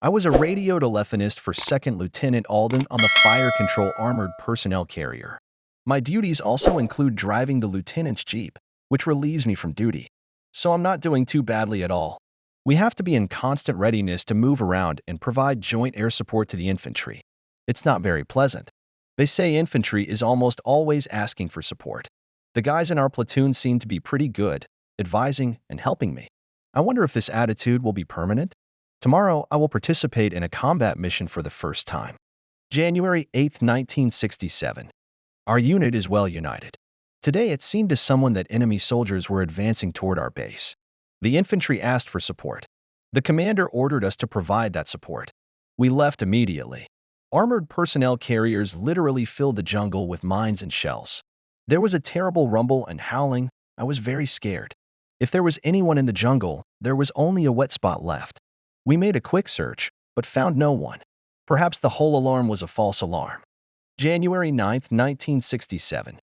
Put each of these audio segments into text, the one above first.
I was a radio telephonist for 2nd Lieutenant Alden on the Fire Control Armored Personnel Carrier. My duties also include driving the lieutenant's jeep, which relieves me from duty. So I'm not doing too badly at all. We have to be in constant readiness to move around and provide joint air support to the infantry. It's not very pleasant. They say infantry is almost always asking for support. The guys in our platoon seem to be pretty good, advising and helping me. I wonder if this attitude will be permanent? Tomorrow, I will participate in a combat mission for the first time. January 8, 1967. Our unit is well united. Today, it seemed to someone that enemy soldiers were advancing toward our base. The infantry asked for support. The commander ordered us to provide that support. We left immediately. Armored personnel carriers literally filled the jungle with mines and shells. There was a terrible rumble and howling. I was very scared. If there was anyone in the jungle, there was only a wet spot left. We made a quick search, but found no one. Perhaps the whole alarm was a false alarm. January 9, 1967.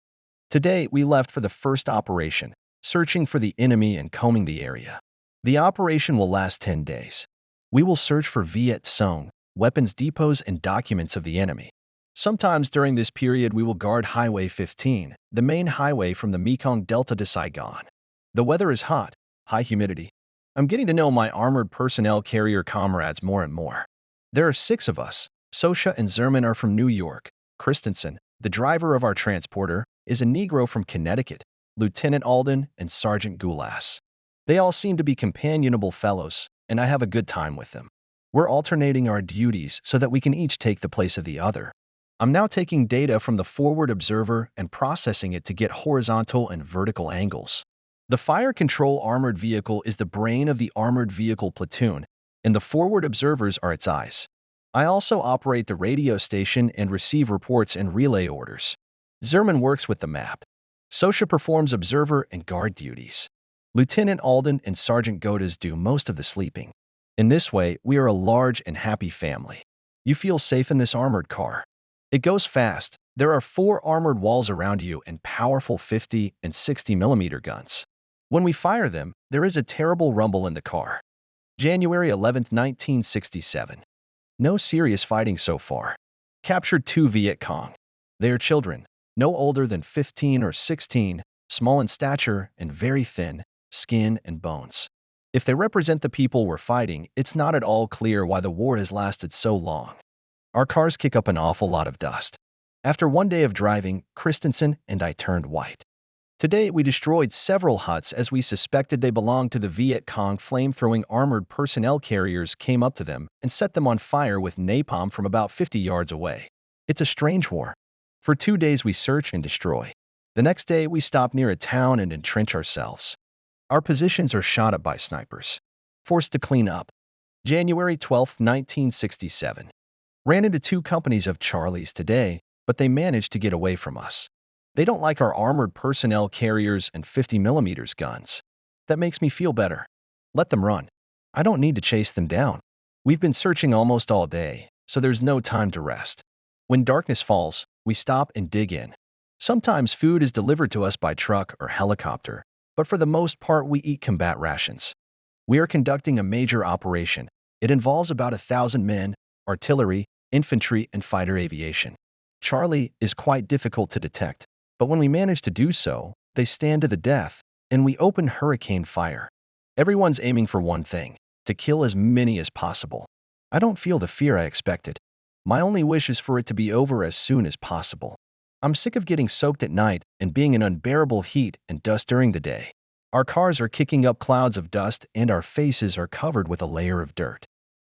Today, we left for the first operation, searching for the enemy and combing the area. The operation will last 10 days. We will search for Viet Cong, weapons depots, and documents of the enemy. Sometimes during this period, we will guard Highway 15, the main highway from the Mekong Delta to Saigon. The weather is hot, high humidity. I'm getting to know my armored personnel carrier comrades more and more. There are 6 of us. Sosha and Zerman are from New York. Christensen, the driver of our transporter, is a Negro from Connecticut, Lieutenant Alden and Sergeant Gulas. They all seem to be companionable fellows, and I have a good time with them. We're alternating our duties so that we can each take the place of the other. I'm now taking data from the forward observer and processing it to get horizontal and vertical angles. The fire control armored vehicle is the brain of the armored vehicle platoon, and the forward observers are its eyes. I also operate the radio station and receive reports and relay orders. Zerman works with the map. Sosha performs observer and guard duties. Lieutenant Alden and Sergeant Godas do most of the sleeping. In this way, we are a large and happy family. You feel safe in this armored car. It goes fast. There are 4 armored walls around you and powerful 50 and 60 millimeter guns. When we fire them, there is a terrible rumble in the car. January 11, 1967. No serious fighting so far. Captured 2 Viet Cong. They are children, no older than 15 or 16, small in stature and very thin, skin and bones. If they represent the people we're fighting, it's not at all clear why the war has lasted so long. Our cars kick up an awful lot of dust. After one day of driving, Christensen and I turned white. Today, we destroyed several huts as we suspected they belonged to the Viet Cong. Flame-throwing armored personnel carriers came up to them and set them on fire with napalm from about 50 yards away. It's a strange war. For 2 days, we search and destroy. The next day, we stop near a town and entrench ourselves. Our positions are shot at by snipers. Forced to clean up. January 12, 1967. Ran into 2 companies of Charlies today, but they managed to get away from us. They don't like our armored personnel carriers and 50 millimeters guns. That makes me feel better. Let them run. I don't need to chase them down. We've been searching almost all day, so there's no time to rest. When darkness falls, we stop and dig in. Sometimes food is delivered to us by truck or helicopter, but for the most part we eat combat rations. We are conducting a major operation. It involves about 1,000 men, artillery, infantry, and fighter aviation. Charlie is quite difficult to detect, but when we manage to do so, they stand to the death, and we open hurricane fire. Everyone's aiming for one thing: to kill as many as possible. I don't feel the fear I expected. My only wish is for it to be over as soon as possible. I'm sick of getting soaked at night and being in unbearable heat and dust during the day. Our cars are kicking up clouds of dust and our faces are covered with a layer of dirt.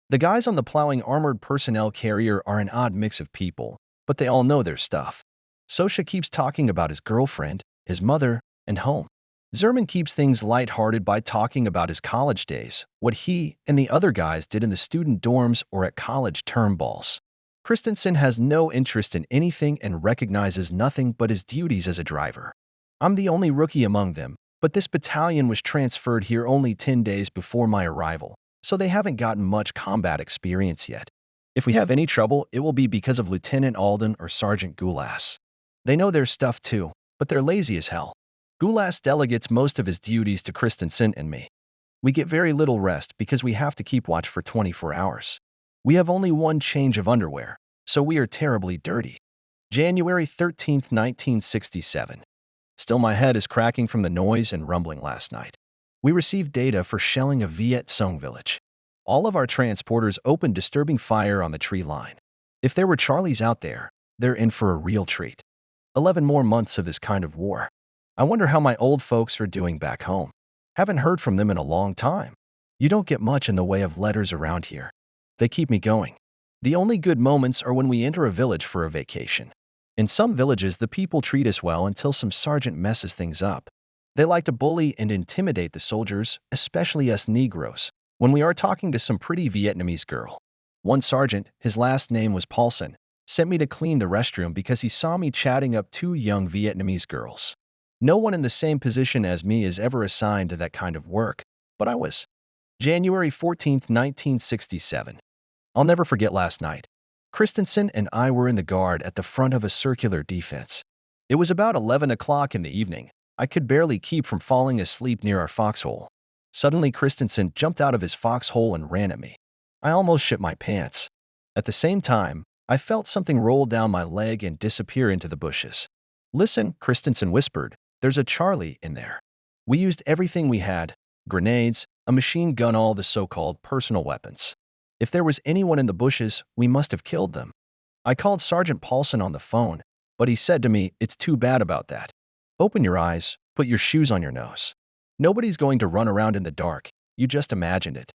The guys on the plowing armored personnel carrier are an odd mix of people, but they all know their stuff. Sosha keeps talking about his girlfriend, his mother, and home. Zerman keeps things lighthearted by talking about his college days, what he and the other guys did in the student dorms or at college term balls. Christensen has no interest in anything and recognizes nothing but his duties as a driver. I'm the only rookie among them, but this battalion was transferred here only 10 days before my arrival, so they haven't gotten much combat experience yet. If we have any trouble, it will be because of Lieutenant Alden or Sergeant Gulas. They know their stuff too, but they're lazy as hell. Gulas delegates most of his duties to Christensen and me. We get very little rest because we have to keep watch for 24 hours. We have only one change of underwear, so we are terribly dirty. January 13th, 1967. Still my head is cracking from the noise and rumbling last night. We received data for shelling a Viet Cong village. All of our transporters opened disturbing fire on the tree line. If there were Charlies out there, they're in for a real treat. 11 more months of this kind of war. I wonder how my old folks are doing back home. Haven't heard from them in a long time. You don't get much in the way of letters around here. They keep me going. The only good moments are when we enter a village for a vacation. In some villages, the people treat us well until some sergeant messes things up. They like to bully and intimidate the soldiers, especially us Negroes, when we are talking to some pretty Vietnamese girl. One sergeant, his last name was Paulson, sent me to clean the restroom because he saw me chatting up two young Vietnamese girls. No one in the same position as me is ever assigned to that kind of work, but I was. January 14th, 1967. I'll never forget last night. Christensen and I were in the guard at the front of a circular defense. It was about 11 o'clock in the evening. I could barely keep from falling asleep near our foxhole. Suddenly, Christensen jumped out of his foxhole and ran at me. I almost shit my pants. At the same time, I felt something roll down my leg and disappear into the bushes. "Listen," Christensen whispered, "there's a Charlie in there." We used everything we had: grenades, a machine gun, all the so-called personal weapons. If there was anyone in the bushes, we must have killed them. I called Sergeant Paulson on the phone, but he said to me, "It's too bad about that. Open your eyes, put your shoes on your nose. Nobody's going to run around in the dark, you just imagined it."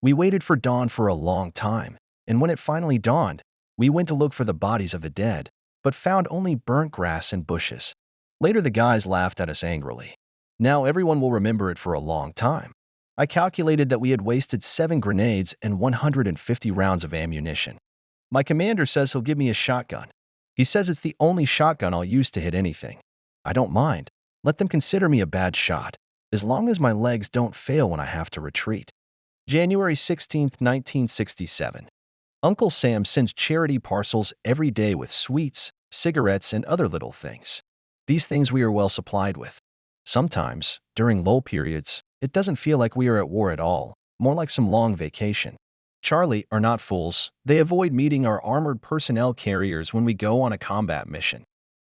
We waited for dawn for a long time, and when it finally dawned, we went to look for the bodies of the dead, but found only burnt grass and bushes. Later the guys laughed at us angrily. Now everyone will remember it for a long time. I calculated that we had wasted 7 grenades and 150 rounds of ammunition. My commander says he'll give me a shotgun. He says it's the only shotgun I'll use to hit anything. I don't mind. Let them consider me a bad shot, as long as my legs don't fail when I have to retreat. January 16th, 1967. Uncle Sam sends charity parcels every day with sweets, cigarettes, and other little things. These things we are well supplied with. Sometimes, during lull periods, it doesn't feel like we are at war at all, more like some long vacation. Charlie are not fools. They avoid meeting our armored personnel carriers when we go on a combat mission.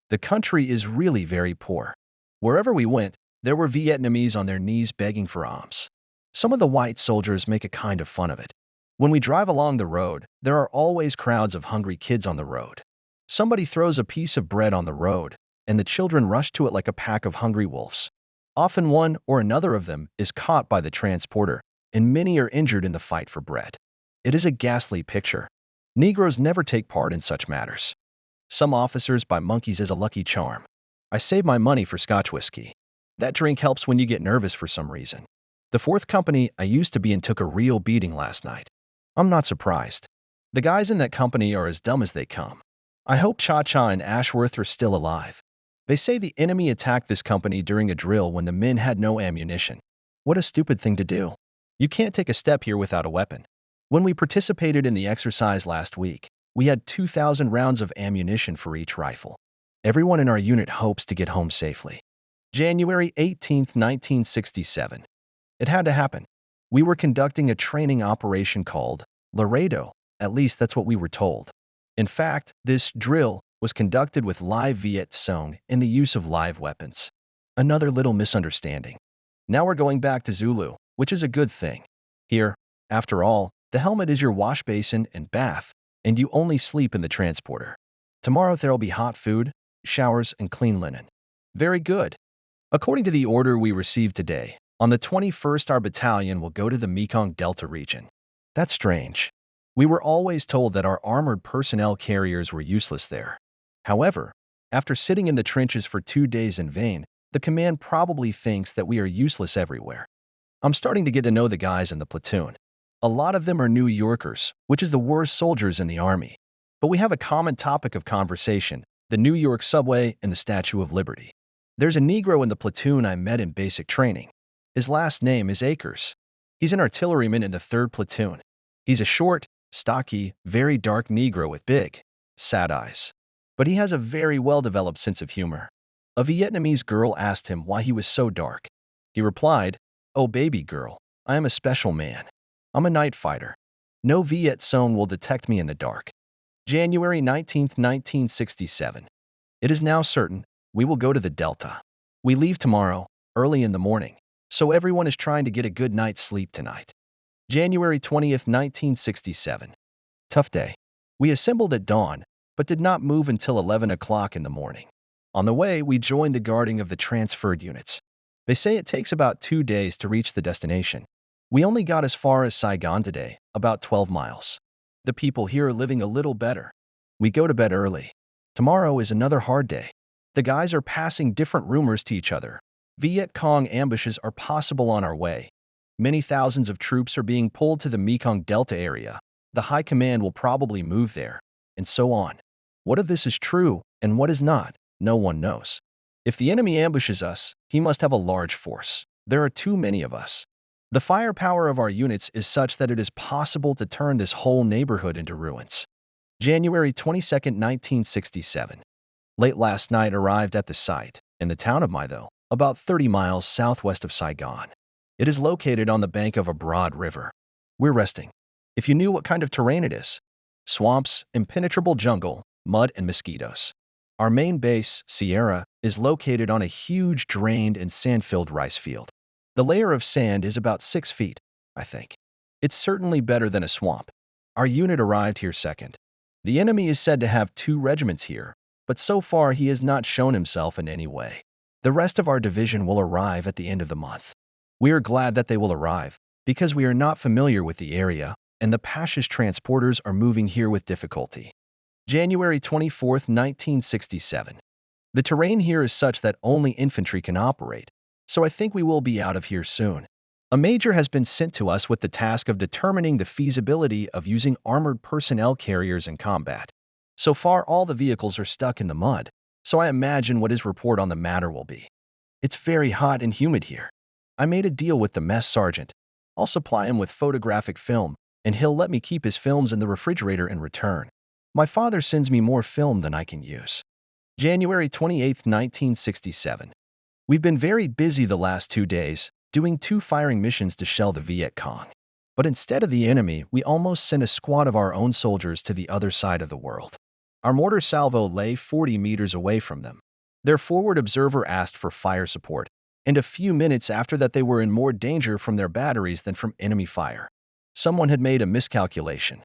The country is really very poor. Wherever we went, there were Vietnamese on their knees begging for alms. Some of the white soldiers make a kind of fun of it. When we drive along the road, there are always crowds of hungry kids on the road. Somebody throws a piece of bread on the road, and the children rush to it like a pack of hungry wolves. Often one or another of them is caught by the transporter, and many are injured in the fight for bread. It is a ghastly picture. Negroes never take part in such matters. Some officers buy monkeys as a lucky charm. I save my money for Scotch whiskey. That drink helps when you get nervous for some reason. The 4th Company I used to be in took a real beating last night. I'm not surprised. The guys in that company are as dumb as they come. I hope Cha-Cha and Ashworth are still alive. They say the enemy attacked this company during a drill when the men had no ammunition. What a stupid thing to do. You can't take a step here without a weapon. When we participated in the exercise last week, we had 2,000 rounds of ammunition for each rifle. Everyone in our unit hopes to get home safely. January 18th, 1967. It had to happen. We were conducting a training operation called Laredo. At least that's what we were told. In fact, this drill was conducted with live Viet Cong and the use of live weapons. Another little misunderstanding. Now we're going back to Zulu, which is a good thing. Here, after all, the helmet is your wash basin and bath, and you only sleep in the transporter. Tomorrow there'll be hot food, showers, and clean linen. Very good. According to the order we received today, on the 21st our battalion will go to the Mekong Delta region. That's strange. We were always told that our armored personnel carriers were useless there. However, after sitting in the trenches for 2 days in vain, the command probably thinks that we are useless everywhere. I'm starting to get to know the guys in the platoon. A lot of them are New Yorkers, which is the worst soldiers in the Army. But we have a common topic of conversation: the New York subway and the Statue of Liberty. There's a Negro in the platoon I met in basic training. His last name is Akers. He's an artilleryman in the 3rd Platoon. He's a short, stocky, very dark Negro with big, sad eyes. But he has a very well-developed sense of humor. A Vietnamese girl asked him why he was so dark. He replied, "Oh, baby girl, I am a special man. I'm a night fighter. No Viet zone will detect me in the dark. January 19th, 1967. It is now certain we will go to the Delta. We leave tomorrow, early in the morning, so everyone is trying to get a good night's sleep tonight. January 20th, 1967. Tough day. We assembled at dawn, but did not move until 11 o'clock in the morning. On the way, we joined the guarding of the transferred units. They say it takes about 2 days to reach the destination. We only got as far as Saigon today, about 12 miles. The people here are living a little better. We go to bed early. Tomorrow is another hard day. The guys are passing different rumors to each other. Viet Cong ambushes are possible on our way. Many thousands of troops are being pulled to the Mekong Delta area. The high command will probably move there, and so on. What of this is true and what is not, no one knows. If the enemy ambushes us, he must have a large force. There are too many of us. The firepower of our units is such that it is possible to turn this whole neighborhood into ruins. January 22nd, 1967. Late last night arrived at the site, in the town of Mai Tho, about 30 miles southwest of Saigon. It is located on the bank of a broad river. We're resting. If you knew what kind of terrain it is: swamps, impenetrable jungle, mud, and mosquitoes. Our main base, Sierra, is located on a huge drained and sand-filled rice field. The layer of sand is about 6 feet, I think. It's certainly better than a swamp. Our unit arrived here second. The enemy is said to have 2 regiments here, but so far he has not shown himself in any way. The rest of our division will arrive at the end of the month. We are glad that they will arrive, because we are not familiar with the area, and the Pasha's transporters are moving here with difficulty. January 24th, 1967. The terrain here is such that only infantry can operate, so I think we will be out of here soon. A major has been sent to us with the task of determining the feasibility of using armored personnel carriers in combat. So far, all the vehicles are stuck in the mud, so I imagine what his report on the matter will be. It's very hot and humid here. I made a deal with the mess sergeant. I'll supply him with photographic film, and he'll let me keep his films in the refrigerator in return. My father sends me more film than I can use. January 28th, 1967. We've been very busy the last 2 days, doing 2 firing missions to shell the Viet Cong. But instead of the enemy, we almost sent a squad of our own soldiers to the other side of the world. Our mortar salvo lay 40 meters away from them. Their forward observer asked for fire support, and a few minutes after that they were in more danger from their batteries than from enemy fire. Someone had made a miscalculation.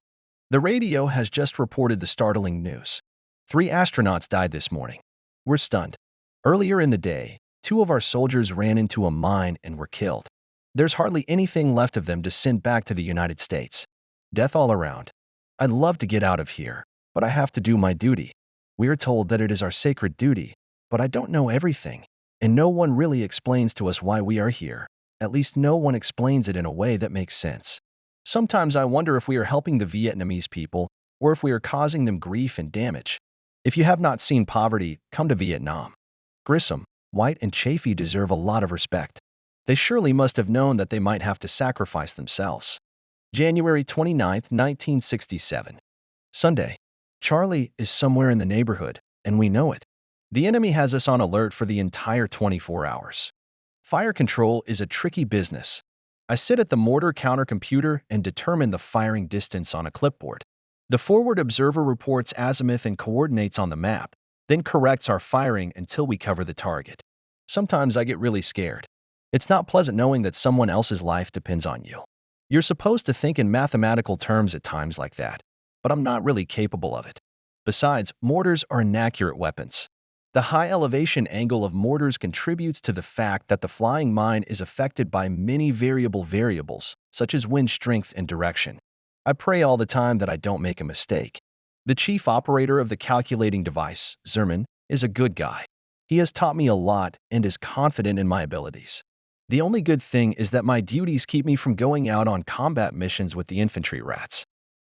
The radio has just reported the startling news. 3 astronauts died this morning. We're stunned. Earlier in the day, 2 of our soldiers ran into a mine and were killed. There's hardly anything left of them to send back to the United States. Death all around. I'd love to get out of here, but I have to do my duty. We are told that it is our sacred duty, but I don't know everything, and no one really explains to us why we are here. At least no one explains it in a way that makes sense. Sometimes I wonder if we are helping the Vietnamese people, or if we are causing them grief and damage. If you have not seen poverty, come to Vietnam. Grissom, White, and Chafee deserve a lot of respect. They surely must have known that they might have to sacrifice themselves. January 29th, 1967. Sunday. Charlie is somewhere in the neighborhood, and we know it. The enemy has us on alert for the entire 24 hours. Fire control is a tricky business. I sit at the mortar counter computer and determine the firing distance on a clipboard. The forward observer reports azimuth and coordinates on the map, then corrects our firing until we cover the target. Sometimes I get really scared. It's not pleasant knowing that someone else's life depends on you. You're supposed to think in mathematical terms at times like that, but I'm not really capable of it. Besides, mortars are inaccurate weapons. The high elevation angle of mortars contributes to the fact that the flying mine is affected by many variables, such as wind strength and direction. I pray all the time that I don't make a mistake. The chief operator of the calculating device, Zerman, is a good guy. He has taught me a lot and is confident in my abilities. The only good thing is that my duties keep me from going out on combat missions with the infantry rats.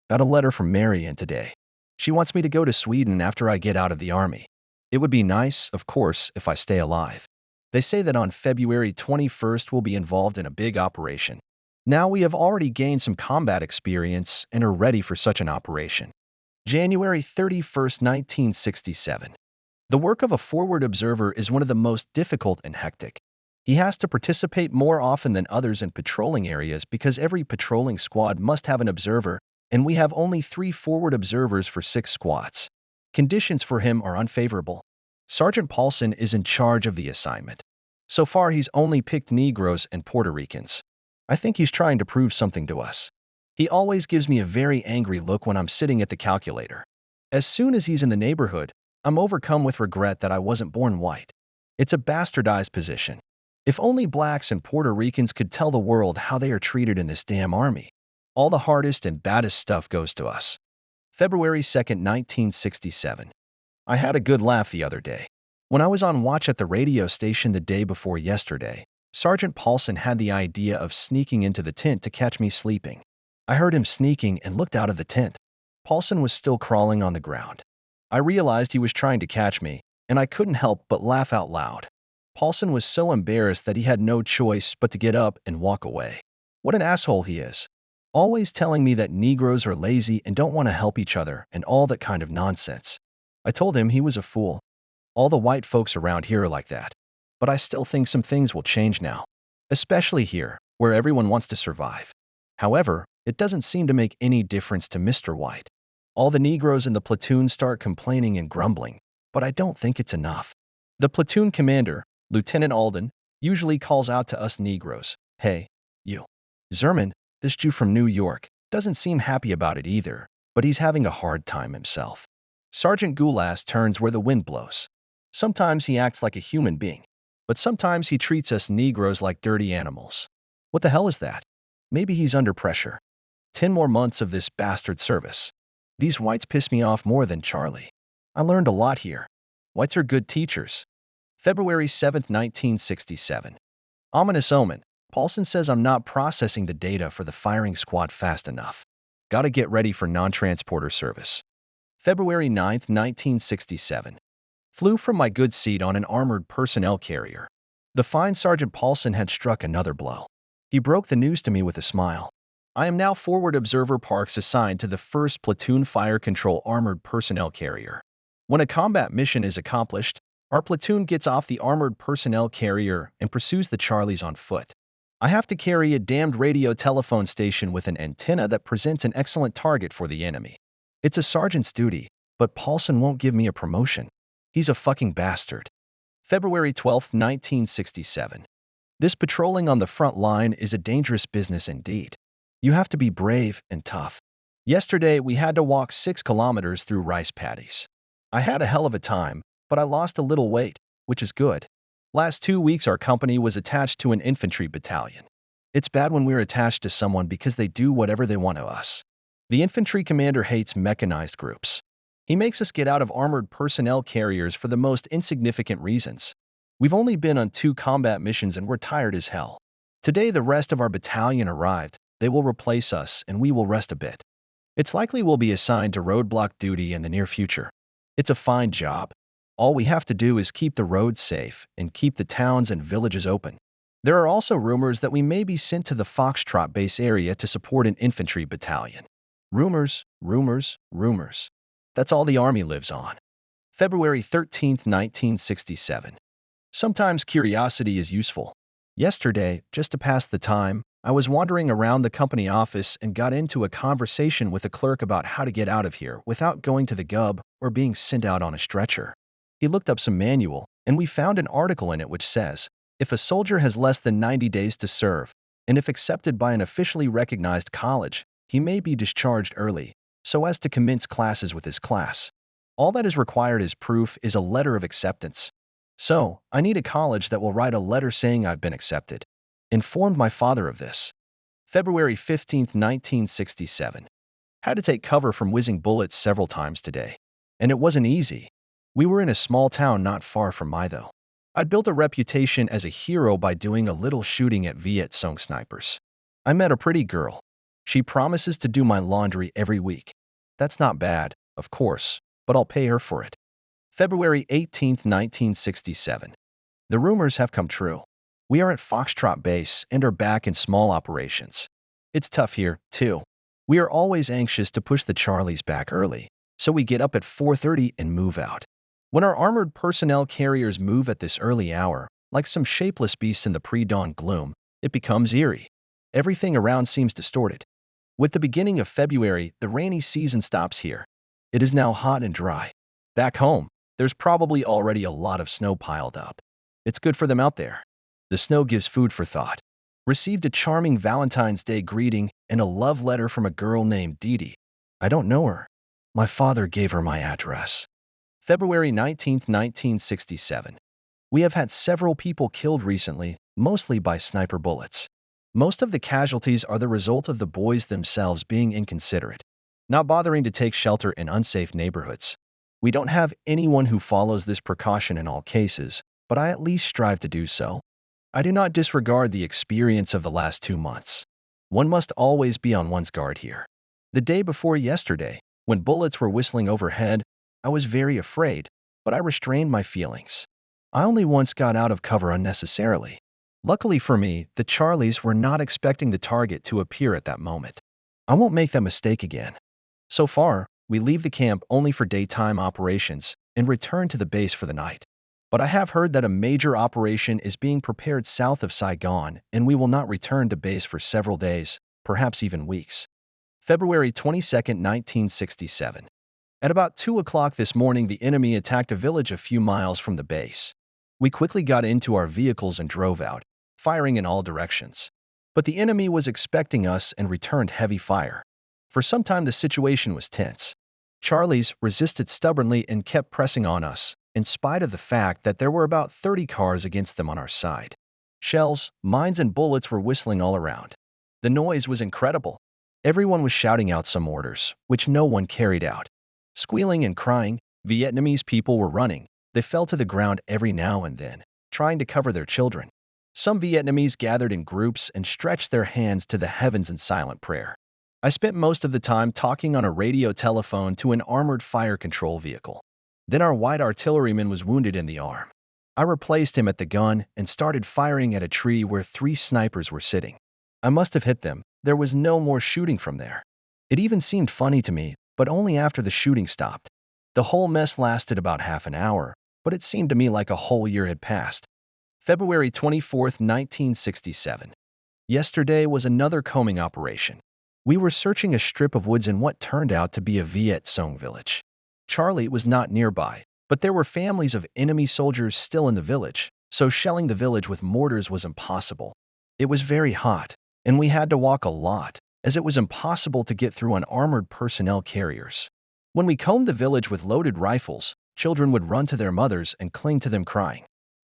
Got a letter from Marianne today. She wants me to go to Sweden after I get out of the army. It would be nice, of course, if I stay alive. They say that on February 21st we'll be involved in a big operation. Now we have already gained some combat experience and are ready for such an operation. January 31st, 1967. The work of a forward observer is one of the most difficult and hectic. He has to participate more often than others in patrolling areas because every patrolling squad must have an observer and we have only 3 forward observers for 6 squads. Conditions for him are unfavorable. Sergeant Paulson is in charge of the assignment. So far, he's only picked Negroes and Puerto Ricans. I think he's trying to prove something to us. He always gives me a very angry look when I'm sitting at the calculator. As soon as he's in the neighborhood, I'm overcome with regret that I wasn't born white. It's a bastardized position. If only blacks and Puerto Ricans could tell the world how they are treated in this damn army. All the hardest and baddest stuff goes to us. February 2nd, 1967. I had a good laugh the other day. When I was on watch at the radio station the day before yesterday, Sergeant Paulson had the idea of sneaking into the tent to catch me sleeping. I heard him sneaking and looked out of the tent. Paulson was still crawling on the ground. I realized he was trying to catch me, and I couldn't help but laugh out loud. Paulson was so embarrassed that he had no choice but to get up and walk away. What an asshole he is. Always telling me that Negroes are lazy and don't want to help each other and all that kind of nonsense. I told him he was a fool. All the white folks around here are like that. But I still think some things will change now. Especially here, where everyone wants to survive. However, it doesn't seem to make any difference to Mr. White. All the Negroes in the platoon start complaining and grumbling, but I don't think it's enough. The platoon commander, Lieutenant Alden, usually calls out to us Negroes, "Hey, you." Zerman, this Jew from New York, doesn't seem happy about it either, but he's having a hard time himself. Sergeant Gulas turns where the wind blows. Sometimes he acts like a human being, but sometimes he treats us Negroes like dirty animals. What the hell is that? Maybe he's under pressure. 10 more months of this bastard service. These whites piss me off more than Charlie. I learned a lot here. Whites are good teachers. February 7th, 1967. Ominous omen. Paulson says I'm not processing the data for the firing squad fast enough. Gotta get ready for non-transporter service. February 9th, 1967. Flew from my good seat on an armored personnel carrier. The fine Sergeant Paulson had struck another blow. He broke the news to me with a smile. I am now Forward Observer Parks assigned to the 1st Platoon Fire Control Armored Personnel Carrier. When a combat mission is accomplished, our platoon gets off the armored personnel carrier and pursues the Charlies on foot. I have to carry a damned radio telephone station with an antenna that presents an excellent target for the enemy. It's a sergeant's duty, but Paulson won't give me a promotion. He's a fucking bastard. February 12th, 1967. This patrolling on the front line is a dangerous business indeed. You have to be brave and tough. Yesterday, we had to walk 6 kilometers through rice paddies. I had a hell of a time, but I lost a little weight, which is good. Last 2 weeks, our company was attached to an infantry battalion. It's bad when we're attached to someone because they do whatever they want to us. The infantry commander hates mechanized groups. He makes us get out of armored personnel carriers for the most insignificant reasons. We've only been on 2 combat missions and we're tired as hell. Today, the rest of our battalion arrived. They will replace us and we will rest a bit. It's likely we'll be assigned to roadblock duty in the near future. It's a fine job. All we have to do is keep the roads safe and keep the towns and villages open. There are also rumors that we may be sent to the Foxtrot base area to support an infantry battalion. Rumors, rumors, rumors. That's all the Army lives on. February 13th, 1967. Sometimes curiosity is useful. Yesterday, just to pass the time, I was wandering around the company office and got into a conversation with a clerk about how to get out of here without going to the gub or being sent out on a stretcher. He looked up some manual, and we found an article in it which says, if a soldier has less than 90 days to serve, and if accepted by an officially recognized college, he may be discharged early, so as to commence classes with his class. All that is required as proof is a letter of acceptance. So, I need a college that will write a letter saying I've been accepted. Informed my father of this. February 15th, 1967. Had to take cover from whizzing bullets several times today. And it wasn't easy. We were in a small town not far from Maido. I'd built a reputation as a hero by doing a little shooting at Viet Cong snipers. I met a pretty girl. She promises to do my laundry every week. That's not bad, of course, but I'll pay her for it. February 18th, 1967. The rumors have come true. We are at Foxtrot Base and are back in small operations. It's tough here, too. We are always anxious to push the Charlies back early, so we get up at 4:30 and move out. When our armored personnel carriers move at this early hour, like some shapeless beasts in the pre-dawn gloom, it becomes eerie. Everything around seems distorted. With the beginning of February, the rainy season stops here. It is now hot and dry. Back home, there's probably already a lot of snow piled up. It's good for them out there. The snow gives food for thought. Received a charming Valentine's Day greeting and a love letter from a girl named Dee Dee. I don't know her. My father gave her my address. February 19th, 1967. We have had several people killed recently, mostly by sniper bullets. Most of the casualties are the result of the boys themselves being inconsiderate, not bothering to take shelter in unsafe neighborhoods. We don't have anyone who follows this precaution in all cases, but I at least strive to do so. I do not disregard the experience of the last 2 months. One must always be on one's guard here. The day before yesterday, when bullets were whistling overhead, I was very afraid, but I restrained my feelings. I only once got out of cover unnecessarily. Luckily for me, the Charlies were not expecting the target to appear at that moment. I won't make that mistake again. So far, we leave the camp only for daytime operations and return to the base for the night. But I have heard that a major operation is being prepared south of Saigon, and we will not return to base for several days, perhaps even weeks. February 22nd, 1967. At about 2 o'clock this morning, the enemy attacked a village a few miles from the base. We quickly got into our vehicles and drove out, firing in all directions. But the enemy was expecting us and returned heavy fire. For some time, the situation was tense. Charlies resisted stubbornly and kept pressing on us, in spite of the fact that there were about 30 cars against them on our side. Shells, mines, and bullets were whistling all around. The noise was incredible. Everyone was shouting out some orders, which no one carried out. Squealing and crying, Vietnamese people were running. They fell to the ground every now and then, trying to cover their children. Some Vietnamese gathered in groups and stretched their hands to the heavens in silent prayer. I spent most of the time talking on a radio telephone to an armored fire control vehicle. Then our white artilleryman was wounded in the arm. I replaced him at the gun and started firing at a tree where 3 snipers were sitting. I must have hit them. There was no more shooting from there. It even seemed funny to me, but only after the shooting stopped. The whole mess lasted about half an hour, but it seemed to me like a whole year had passed. February 24th, 1967. Yesterday was another combing operation. We were searching a strip of woods in what turned out to be a Viet Cong village. Charlie was not nearby, but there were families of enemy soldiers still in the village, so shelling the village with mortars was impossible. It was very hot, and we had to walk a lot, as it was impossible to get through on armored personnel carriers. When we combed the village with loaded rifles, children would run to their mothers and cling to them crying.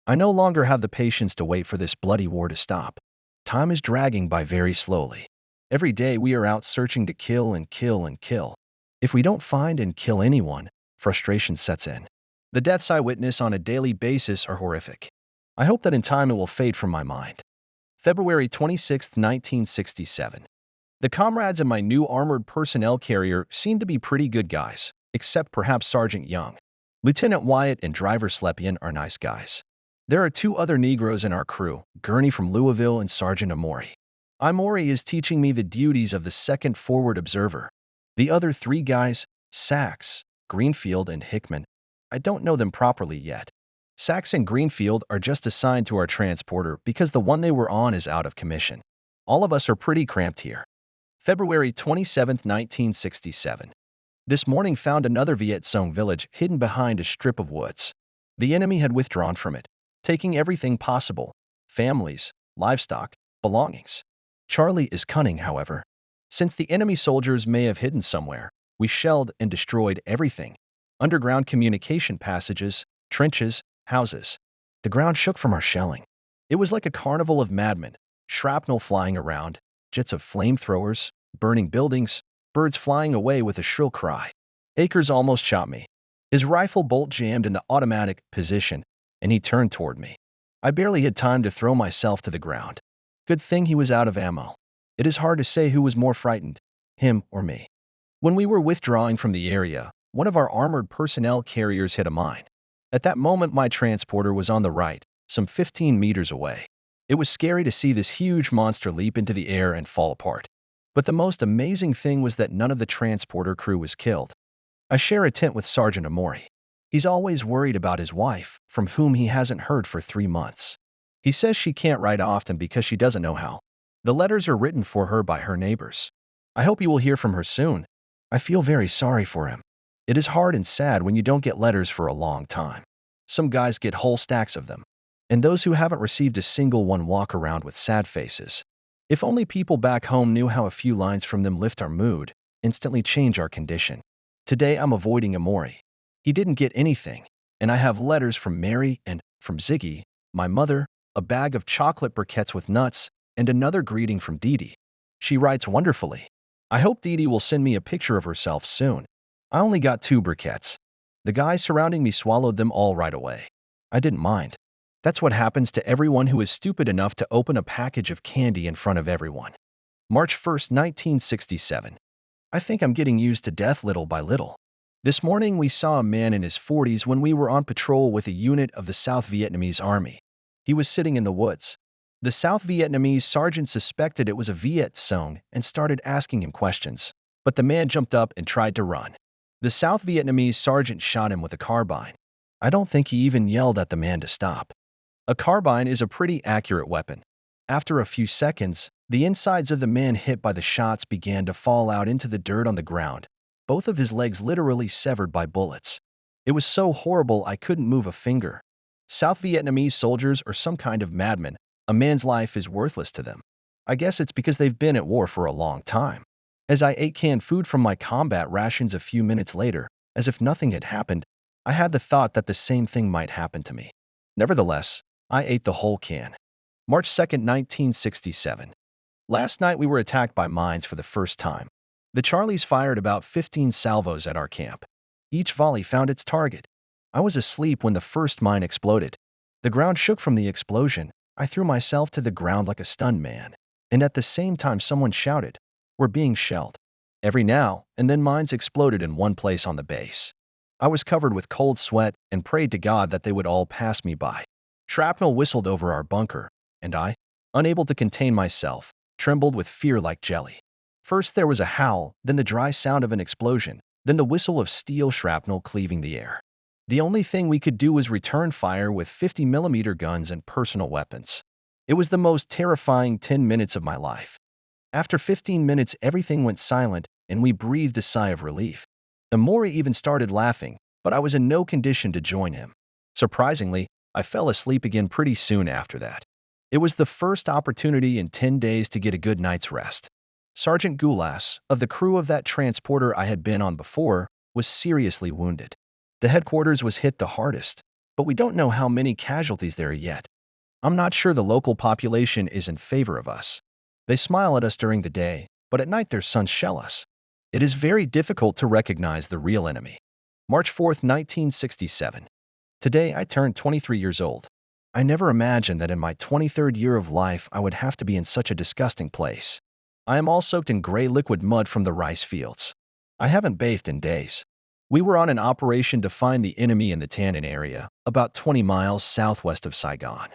I no longer have the patience to wait for this bloody war to stop. Time is dragging by very slowly. Every day we are out searching to kill and kill and kill. If we don't find and kill anyone, frustration sets in. The deaths I witness on a daily basis are horrific. I hope that in time it will fade from my mind. February 26th, 1967. The comrades in my new armored personnel carrier seem to be pretty good guys, except perhaps Sergeant Young. Lieutenant Wyatt and Driver Slepian are nice guys. There are 2 other Negroes in our crew, Gurney from Louisville and Sergeant Amori. Amori is teaching me the duties of the second forward observer. The other 3 guys, Sachs, Greenfield, and Hickman, I don't know them properly yet. Sachs and Greenfield are just assigned to our transporter because the one they were on is out of commission. All of us are pretty cramped here. February 27th, 1967. This morning found another Viet Cong village hidden behind a strip of woods. The enemy had withdrawn from it, taking everything possible: families, livestock, belongings. Charlie is cunning, however. Since the enemy soldiers may have hidden somewhere, we shelled and destroyed everything: underground communication passages, trenches, houses. The ground shook from our shelling. It was like a carnival of madmen, shrapnel flying around, jets of flamethrowers, burning buildings, birds flying away with a shrill cry. Akers almost shot me. His rifle bolt jammed in the automatic position, and he turned toward me. I barely had time to throw myself to the ground. Good thing he was out of ammo. It is hard to say who was more frightened, him or me. When we were withdrawing from the area, one of our armored personnel carriers hit a mine. At that moment, my transporter was on the right, some 15 meters away. It was scary to see this huge monster leap into the air and fall apart. But the most amazing thing was that none of the transporter crew was killed. I share a tent with Sergeant Amori. He's always worried about his wife, from whom he hasn't heard for 3 months. He says she can't write often because she doesn't know how. The letters are written for her by her neighbors. I hope you will hear from her soon. I feel very sorry for him. It is hard and sad when you don't get letters for a long time. Some guys get whole stacks of them, and those who haven't received a single one walk around with sad faces. If only people back home knew how a few lines from them lift our mood, instantly change our condition. Today I'm avoiding Amori. He didn't get anything, and I have letters from Mary and from Ziggy, my mother, a bag of chocolate briquettes with nuts, and another greeting from Dee Dee. She writes wonderfully. I hope Dee Dee will send me a picture of herself soon. I only got 2 briquettes. The guys surrounding me swallowed them all right away. I didn't mind. That's what happens to everyone who is stupid enough to open a package of candy in front of everyone. March 1st, 1967. I think I'm getting used to death little by little. This morning we saw a man in his 40s when we were on patrol with a unit of the South Vietnamese Army. He was sitting in the woods. The South Vietnamese sergeant suspected it was a Viet Cong and started asking him questions, but the man jumped up and tried to run. The South Vietnamese sergeant shot him with a carbine. I don't think he even yelled at the man to stop. A carbine is a pretty accurate weapon. After a few seconds, the insides of the man hit by the shots began to fall out into the dirt on the ground, both of his legs literally severed by bullets. It was so horrible I couldn't move a finger. South Vietnamese soldiers are some kind of madmen. A man's life is worthless to them. I guess it's because they've been at war for a long time. As I ate canned food from my combat rations a few minutes later, as if nothing had happened, I had the thought that the same thing might happen to me. Nevertheless, I ate the whole can. March 2nd, 1967. Last night we were attacked by mines for the first time. The Charlies fired about 15 salvos at our camp. Each volley found its target. I was asleep when the first mine exploded. The ground shook from the explosion. I threw myself to the ground like a stunned man, and at the same time someone shouted, "We're being shelled." Every now and then mines exploded in one place on the base. I was covered with cold sweat and prayed to God that they would all pass me by. Shrapnel whistled over our bunker, and I, unable to contain myself, trembled with fear like jelly. First there was a howl, then the dry sound of an explosion, then the whistle of steel shrapnel cleaving the air. The only thing we could do was return fire with 50mm guns and personal weapons. It was the most terrifying 10 minutes of my life. After 15 minutes, everything went silent, and we breathed a sigh of relief. Amori even started laughing, but I was in no condition to join him. Surprisingly, I fell asleep again pretty soon after that. It was the first opportunity in 10 days to get a good night's rest. Sergeant Goulas, of the crew of that transporter I had been on before, was seriously wounded. The headquarters was hit the hardest, but we don't know how many casualties there are yet. I'm not sure the local population is in favor of us. They smile at us during the day, but at night their sons shell us. It is very difficult to recognize the real enemy. March 4th, 1967. Today I turned 23 years old. I never imagined that in my 23rd year of life I would have to be in such a disgusting place. I am all soaked in gray liquid mud from the rice fields. I haven't bathed in days. We were on an operation to find the enemy in the Tannin area, about 20 miles southwest of Saigon.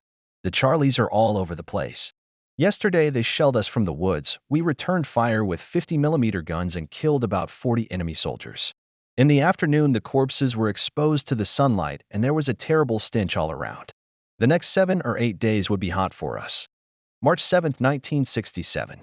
The Charlies are all over the place. Yesterday they shelled us from the woods. We returned fire with 50mm guns and killed about 40 enemy soldiers. In the afternoon, the corpses were exposed to the sunlight and there was a terrible stench all around. The next 7 or 8 days would be hot for us. March 7th, 1967.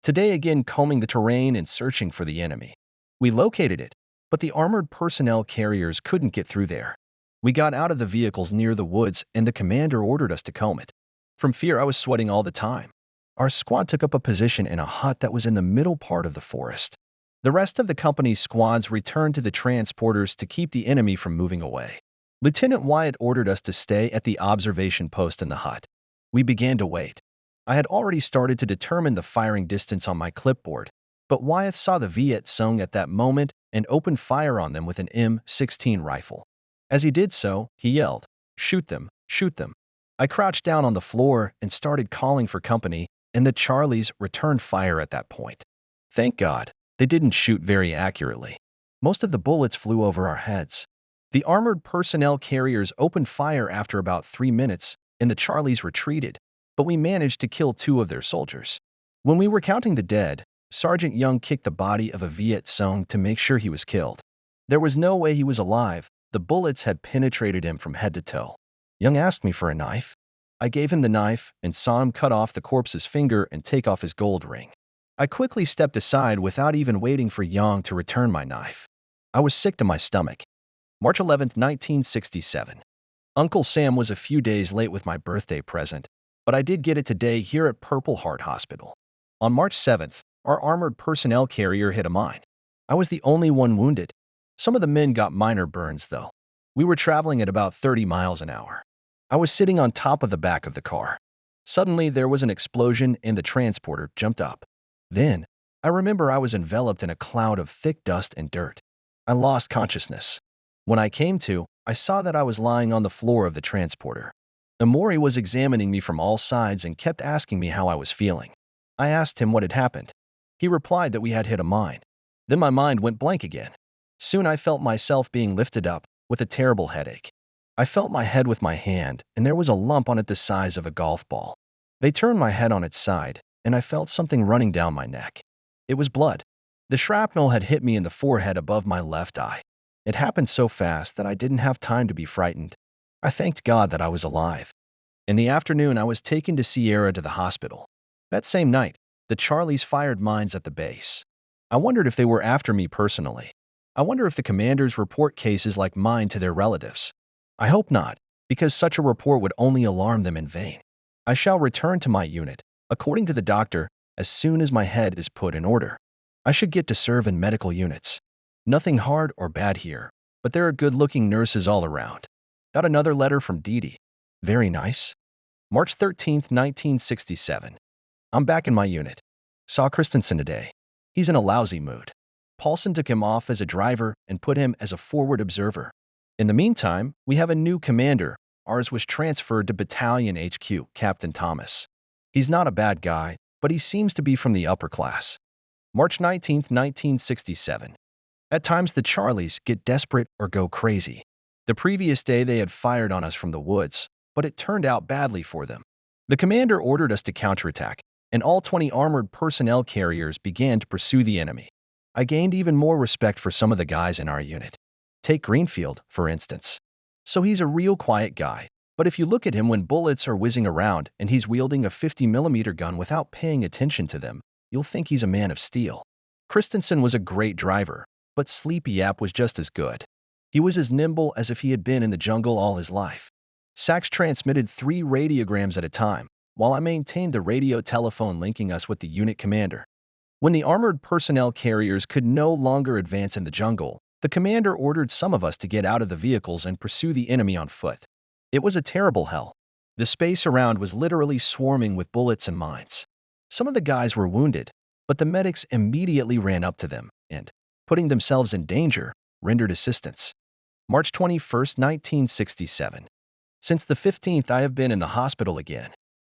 Today again combing the terrain and searching for the enemy. We located it, but the armored personnel carriers couldn't get through there. We got out of the vehicles near the woods and the commander ordered us to comb it. From fear, I was sweating all the time. Our squad took up a position in a hut that was in the middle part of the forest. The rest of the company's squads returned to the transporters to keep the enemy from moving away. Lieutenant Wyatt ordered us to stay at the observation post in the hut. We began to wait. I had already started to determine the firing distance on my clipboard, but Wyatt saw the Viet Cong at that moment and opened fire on them with an M16 rifle. As he did so, he yelled, "Shoot them, shoot them." I crouched down on the floor and started calling for company, and the Charlies returned fire at that point. Thank God, they didn't shoot very accurately. Most of the bullets flew over our heads. The armored personnel carriers opened fire after about 3 minutes, and the Charlies retreated, but we managed to kill 2 of their soldiers. When we were counting the dead, Sergeant Young kicked the body of a Viet Cong to make sure he was killed. There was no way he was alive. The bullets had penetrated him from head to toe. Young asked me for a knife. I gave him the knife and saw him cut off the corpse's finger and take off his gold ring. I quickly stepped aside without even waiting for Yang to return my knife. I was sick to my stomach. March 11, 1967. Uncle Sam was a few days late with my birthday present, but I did get it today here at Purple Heart Hospital. On March 7th, our armored personnel carrier hit a mine. I was the only one wounded. Some of the men got minor burns, though. We were traveling at about 30 miles an hour. I was sitting on top of the back of the car. Suddenly, there was an explosion and the transporter jumped up. Then, I remember I was enveloped in a cloud of thick dust and dirt. I lost consciousness. When I came to, I saw that I was lying on the floor of the transporter. Amori was examining me from all sides and kept asking me how I was feeling. I asked him what had happened. He replied that we had hit a mine. Then my mind went blank again. Soon I felt myself being lifted up, with a terrible headache. I felt my head with my hand, and there was a lump on it the size of a golf ball. They turned my head on its side, and I felt something running down my neck. It was blood. The shrapnel had hit me in the forehead above my left eye. It happened so fast that I didn't have time to be frightened. I thanked God that I was alive. In the afternoon, I was taken to Sierra to the hospital. That same night, the Charlies fired mines at the base. I wondered if they were after me personally. I wonder if the commanders report cases like mine to their relatives. I hope not, because such a report would only alarm them in vain. I shall return to my unit, according to the doctor, as soon as my head is put in order. I should get to serve in medical units. Nothing hard or bad here, but there are good-looking nurses all around. Got another letter from Dee. Very nice. March 13th, 1967. I'm back in my unit. Saw Christensen today. He's in a lousy mood. Paulson took him off as a driver and put him as a forward observer. In the meantime, we have a new commander. Ours was transferred to Battalion HQ, Captain Thomas. He's not a bad guy, but he seems to be from the upper class. March 19th, 1967. At times the Charlies get desperate or go crazy. The previous day they had fired on us from the woods, but it turned out badly for them. The commander ordered us to counterattack, and all 20 armored personnel carriers began to pursue the enemy. I gained even more respect for some of the guys in our unit. Take Greenfield, for instance. So he's a real quiet guy, but if you look at him when bullets are whizzing around and he's wielding a 50mm gun without paying attention to them, you'll think he's a man of steel. Christensen was a great driver, but Sleepy Yap was just as good. He was as nimble as if he had been in the jungle all his life. Sachs transmitted 3 radiograms at a time, while I maintained the radio telephone linking us with the unit commander. When the armored personnel carriers could no longer advance in the jungle, the commander ordered some of us to get out of the vehicles and pursue the enemy on foot. It was a terrible hell. The space around was literally swarming with bullets and mines. Some of the guys were wounded, but the medics immediately ran up to them and, putting themselves in danger, rendered assistance. March 21st, 1967. Since the 15th, I have been in the hospital again.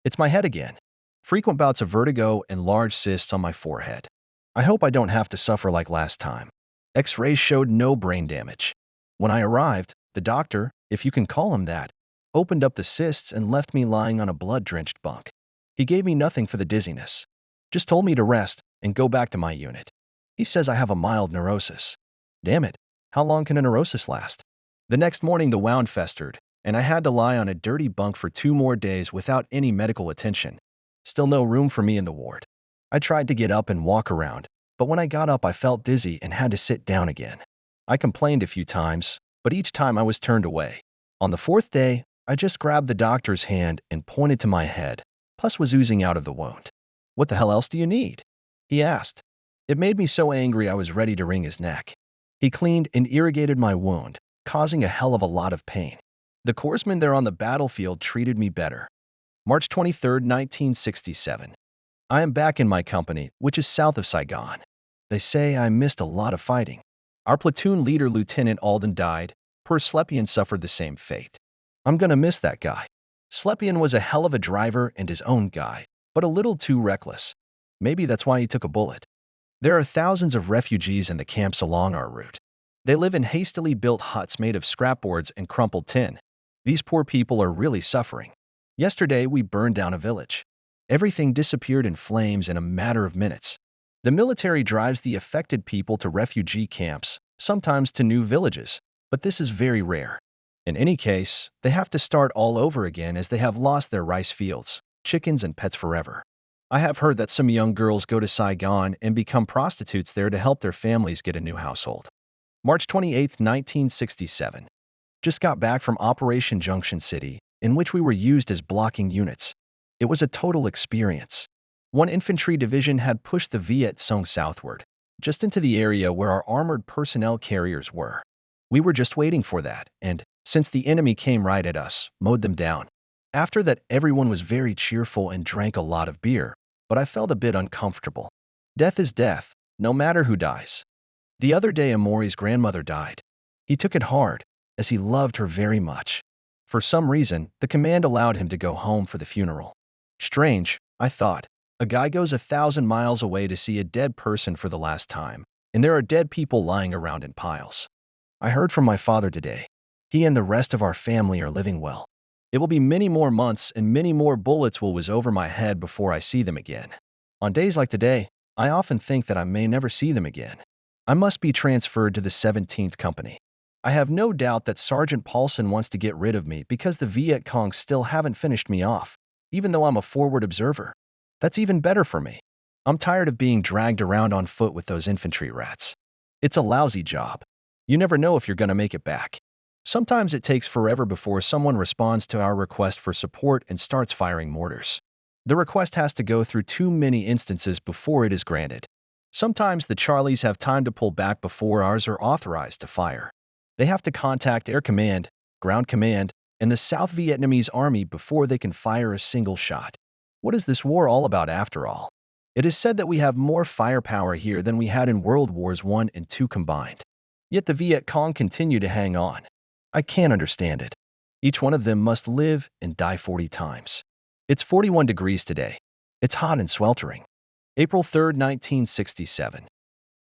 It's my head again. Frequent bouts of vertigo and large cysts on my forehead. I hope I don't have to suffer like last time. X-rays showed no brain damage. When I arrived, the doctor, if you can call him that, opened up the cysts and left me lying on a blood-drenched bunk. He gave me nothing for the dizziness. Just told me to rest and go back to my unit. He says I have a mild neurosis. Damn it, how long can a neurosis last? The next morning the wound festered, and I had to lie on a dirty bunk for 2 more days without any medical attention. Still no room for me in the ward. I tried to get up and walk around, but when I got up I felt dizzy and had to sit down again. I complained a few times, but each time I was turned away. On the 4th day, I just grabbed the doctor's hand and pointed to my head, pus was oozing out of the wound. What the hell else do you need? He asked. It made me so angry I was ready to wring his neck. He cleaned and irrigated my wound, causing a hell of a lot of pain. The corpsmen there on the battlefield treated me better. March 23, 1967. I am back in my company, which is south of Saigon. They say I missed a lot of fighting. Our platoon leader, Lieutenant Alden, died. Per Slepian suffered the same fate. I'm gonna miss that guy. Slepian was a hell of a driver and his own guy, but a little too reckless. Maybe that's why he took a bullet. There are thousands of refugees in the camps along our route. They live in hastily built huts made of scrapboards and crumpled tin. These poor people are really suffering. Yesterday, we burned down a village. Everything disappeared in flames in a matter of minutes. The military drives the affected people to refugee camps, sometimes to new villages, but this is very rare. In any case, they have to start all over again as they have lost their rice fields, chickens, and pets forever. I have heard that some young girls go to Saigon and become prostitutes there to help their families get a new household. March 28, 1967. Just got back from Operation Junction City, in which we were used as blocking units. It was a total experience. One infantry division had pushed the Viet Cong southward, just into the area where our armored personnel carriers were. We were just waiting for that, and, since the enemy came right at us, mowed them down. After that, everyone was very cheerful and drank a lot of beer, but I felt a bit uncomfortable. Death is death, no matter who dies. The other day, Amori's grandmother died. He took it hard, as he loved her very much. For some reason, the command allowed him to go home for the funeral. Strange, I thought. A guy goes 1,000 miles away to see a dead person for the last time, and there are dead people lying around in piles. I heard from my father today. He and the rest of our family are living well. It will be many more months and many more bullets will whiz over my head before I see them again. On days like today, I often think that I may never see them again. I must be transferred to the 17th Company. I have no doubt that Sergeant Paulson wants to get rid of me because the Viet Cong still haven't finished me off, even though I'm a forward observer. That's even better for me. I'm tired of being dragged around on foot with those infantry rats. It's a lousy job. You never know if you're going to make it back. Sometimes it takes forever before someone responds to our request for support and starts firing mortars. The request has to go through too many instances before it is granted. Sometimes the Charlies have time to pull back before ours are authorized to fire. They have to contact Air Command, Ground Command, and the South Vietnamese Army before they can fire a single shot. What is this war all about after all? It is said that we have more firepower here than we had in World Wars I and II combined. Yet the Viet Cong continue to hang on. I can't understand it. Each one of them must live and die 40 times. It's 41 degrees today. It's hot and sweltering. April 3, 1967.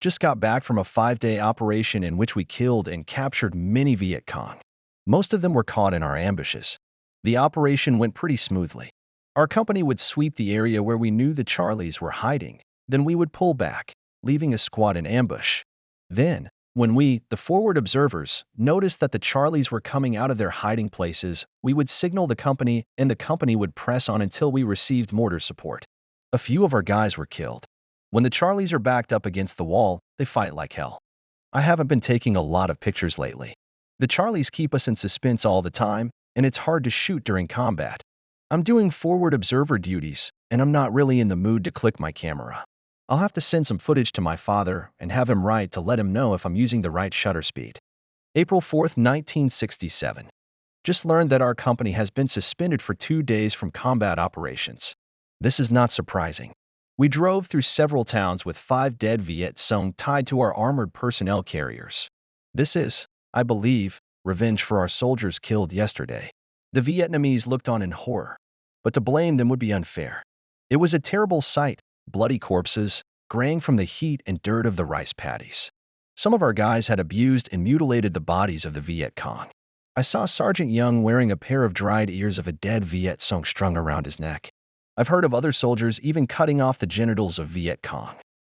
Just got back from a 5-day operation in which we killed and captured many Viet Cong. Most of them were caught in our ambushes. The operation went pretty smoothly. Our company would sweep the area where we knew the Charlies were hiding. Then we would pull back, leaving a squad in ambush. Then, when we, the forward observers, noticed that the Charlies were coming out of their hiding places, we would signal the company and the company would press on until we received mortar support. A few of our guys were killed. When the Charlies are backed up against the wall, they fight like hell. I haven't been taking a lot of pictures lately. The Charlies keep us in suspense all the time, and it's hard to shoot during combat. I'm doing forward observer duties, and I'm not really in the mood to click my camera. I'll have to send some footage to my father and have him write to let him know if I'm using the right shutter speed. April 4, 1967. Just learned that our company has been suspended for 2 days from combat operations. This is not surprising. We drove through several towns with 5 dead Viet Cong tied to our armored personnel carriers. This is, I believe, revenge for our soldiers killed yesterday. The Vietnamese looked on in horror, but to blame them would be unfair. It was a terrible sight, bloody corpses, graying from the heat and dirt of the rice paddies. Some of our guys had abused and mutilated the bodies of the Viet Cong. I saw Sergeant Young wearing a pair of dried ears of a dead Viet Cong strung around his neck. I've heard of other soldiers even cutting off the genitals of Viet Cong.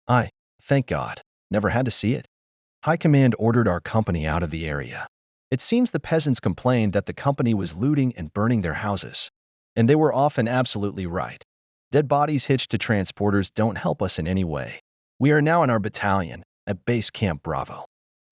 I, thank God, never had to see it. High Command ordered our company out of the area. It seems the peasants complained that the company was looting and burning their houses. And they were often absolutely right. Dead bodies hitched to transporters don't help us in any way. We are now in our battalion, at Base Camp Bravo.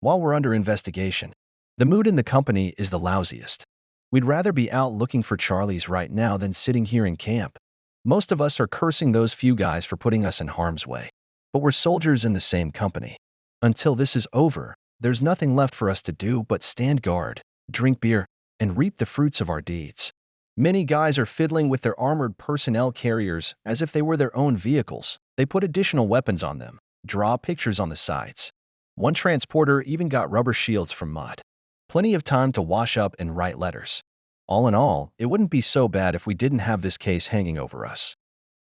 While we're under investigation, the mood in the company is the lousiest. We'd rather be out looking for Charlies right now than sitting here in camp. Most of us are cursing those few guys for putting us in harm's way. But we're soldiers in the same company. Until this is over, there's nothing left for us to do but stand guard, drink beer, and reap the fruits of our deeds. Many guys are fiddling with their armored personnel carriers as if they were their own vehicles. They put additional weapons on them, draw pictures on the sides. One transporter even got rubber shields from mud. Plenty of time to wash up and write letters. All in all, it wouldn't be so bad if we didn't have this case hanging over us.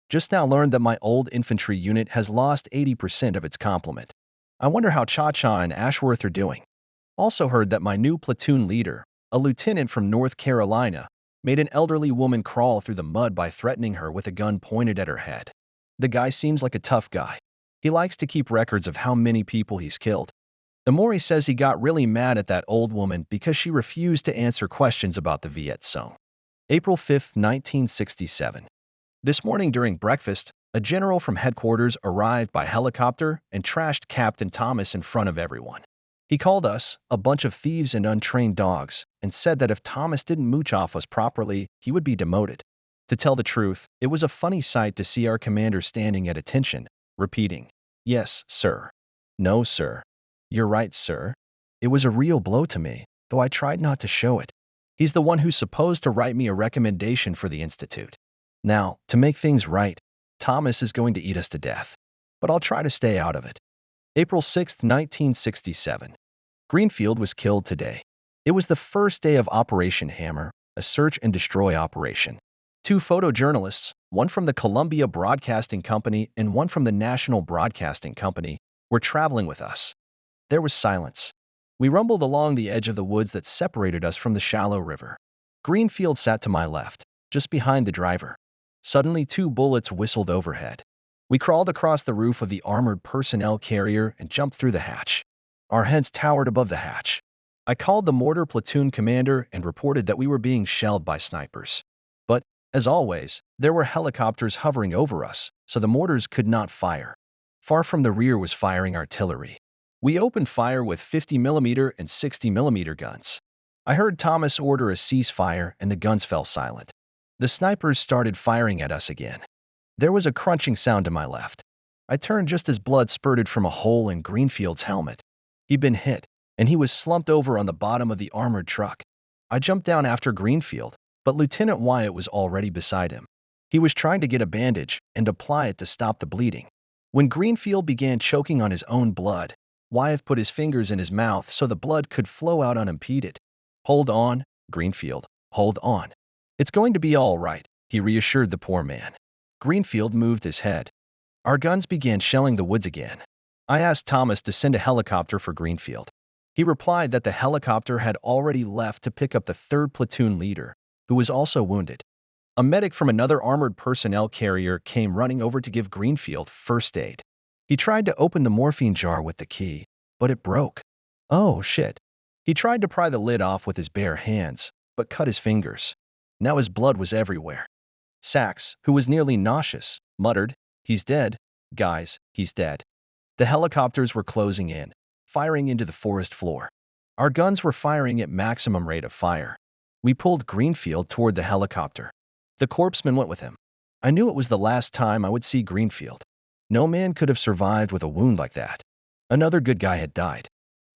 Just now learned that my old infantry unit has lost 80% of its complement. I wonder how Cha-Cha and Ashworth are doing. Also heard that my new platoon leader, a lieutenant from North Carolina, made an elderly woman crawl through the mud by threatening her with a gun pointed at her head. The guy seems like a tough guy. He likes to keep records of how many people he's killed. Amori says he got really mad at that old woman because she refused to answer questions about the Viet Cong. April 5, 1967. This morning during breakfast, a general from headquarters arrived by helicopter and trashed Captain Thomas in front of everyone. He called us a bunch of thieves and untrained dogs and said that if Thomas didn't mooch off us properly, he would be demoted. To tell the truth, it was a funny sight to see our commander standing at attention, repeating, "Yes, sir. No, sir. You're right, sir." It was a real blow to me, though I tried not to show it. He's the one who's supposed to write me a recommendation for the institute. Now, to make things right, Thomas is going to eat us to death. But I'll try to stay out of it. April 6, 1967. Greenfield was killed today. It was the first day of Operation Hammer, a search and destroy operation. Two photojournalists, one from the Columbia Broadcasting Company and one from the National Broadcasting Company, were traveling with us. There was silence. We rumbled along the edge of the woods that separated us from the shallow river. Greenfield sat to my left, just behind the driver. Suddenly, two bullets whistled overhead. We crawled across the roof of the armored personnel carrier and jumped through the hatch. Our heads towered above the hatch. I called the mortar platoon commander and reported that we were being shelled by snipers. But, as always, there were helicopters hovering over us, so the mortars could not fire. Far from the rear was firing artillery. We opened fire with 50mm and 60mm guns. I heard Thomas order a ceasefire and the guns fell silent. The snipers started firing at us again. There was a crunching sound to my left. I turned just as blood spurted from a hole in Greenfield's helmet. He'd been hit, and he was slumped over on the bottom of the armored truck. I jumped down after Greenfield, but Lieutenant Wyatt was already beside him. He was trying to get a bandage and apply it to stop the bleeding. When Greenfield began choking on his own blood, Wyatt put his fingers in his mouth so the blood could flow out unimpeded. "Hold on, Greenfield, hold on. It's going to be all right," he reassured the poor man. Greenfield moved his head. Our guns began shelling the woods again. I asked Thomas to send a helicopter for Greenfield. He replied that the helicopter had already left to pick up the 3rd platoon leader, who was also wounded. A medic from another armored personnel carrier came running over to give Greenfield first aid. He tried to open the morphine jar with the key, but it broke. Oh, shit. He tried to pry the lid off with his bare hands, but cut his fingers. Now his blood was everywhere. Sachs, who was nearly nauseous, muttered, "He's dead. Guys, he's dead." The helicopters were closing in, firing into the forest floor. Our guns were firing at maximum rate of fire. We pulled Greenfield toward the helicopter. The corpsman went with him. I knew it was the last time I would see Greenfield. No man could have survived with a wound like that. Another good guy had died.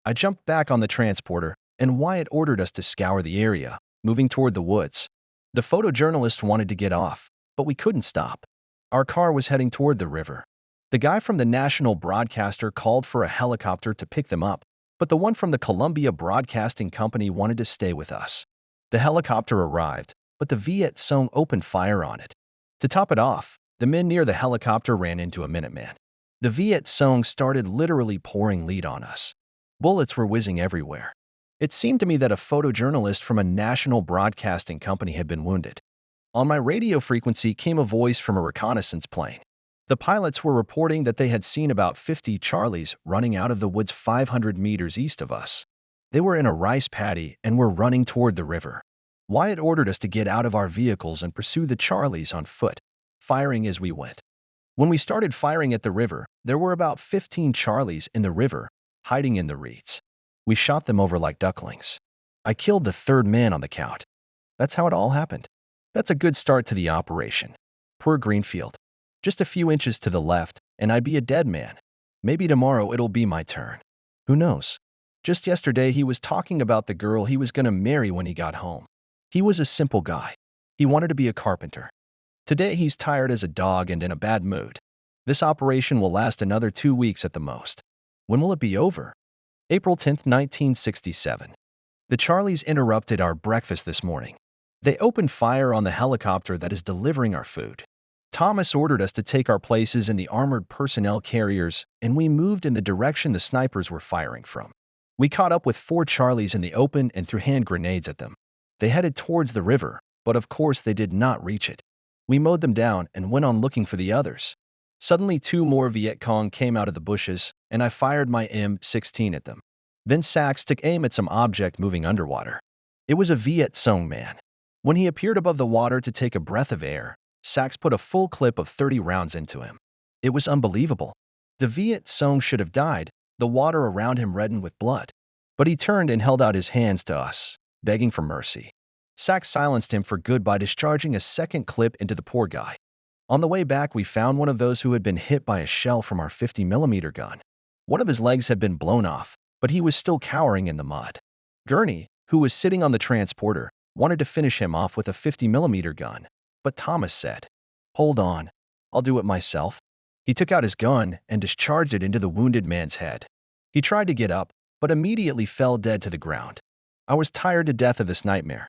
I jumped back on the transporter, and Wyatt ordered us to scour the area, moving toward the woods. The photojournalist wanted to get off, but we couldn't stop. Our car was heading toward the river. The guy from the national broadcaster called for a helicopter to pick them up, but the one from the Columbia Broadcasting Company wanted to stay with us. The helicopter arrived, but the Viet Cong opened fire on it. To top it off, the men near the helicopter ran into a Minuteman. The Viet Cong started literally pouring lead on us. Bullets were whizzing everywhere. It seemed to me that a photojournalist from a national broadcasting company had been wounded. On my radio frequency came a voice from a reconnaissance plane. The pilots were reporting that they had seen about 50 Charlies running out of the woods 500 meters east of us. They were in a rice paddy and were running toward the river. Wyatt ordered us to get out of our vehicles and pursue the Charlies on foot, firing as we went. When we started firing at the river, there were about 15 Charlies in the river, hiding in the reeds. We shot them over like ducklings. I killed the 3rd man on the count. That's how it all happened. That's a good start to the operation. Poor Greenfield. Just a few inches to the left, and I'd be a dead man. Maybe tomorrow it'll be my turn. Who knows? Just yesterday he was talking about the girl he was going to marry when he got home. He was a simple guy. He wanted to be a carpenter. Today he's tired as a dog and in a bad mood. This operation will last another 2 weeks at the most. When will it be over? April 10, 1967. The Charlies interrupted our breakfast this morning. They opened fire on the helicopter that is delivering our food. Thomas ordered us to take our places in the armored personnel carriers, and we moved in the direction the snipers were firing from. We caught up with 4 Charlies in the open and threw hand grenades at them. They headed towards the river, but of course they did not reach it. We mowed them down and went on looking for the others. Suddenly 2 more Viet Cong came out of the bushes, and I fired my M16 at them. Then Sachs took aim at some object moving underwater. It was a Viet Cong man. When he appeared above the water to take a breath of air, Sachs put a full clip of 30 rounds into him. It was unbelievable. The Viet Cong should have died, the water around him reddened with blood. But he turned and held out his hands to us, begging for mercy. Sachs silenced him for good by discharging a second clip into the poor guy. On the way back, we found one of those who had been hit by a shell from our 50mm gun. One of his legs had been blown off, but he was still cowering in the mud. Gurney, who was sitting on the transporter, wanted to finish him off with a 50mm gun, but Thomas said, "Hold on, I'll do it myself." He took out his gun and discharged it into the wounded man's head. He tried to get up, but immediately fell dead to the ground. I was tired to death of this nightmare.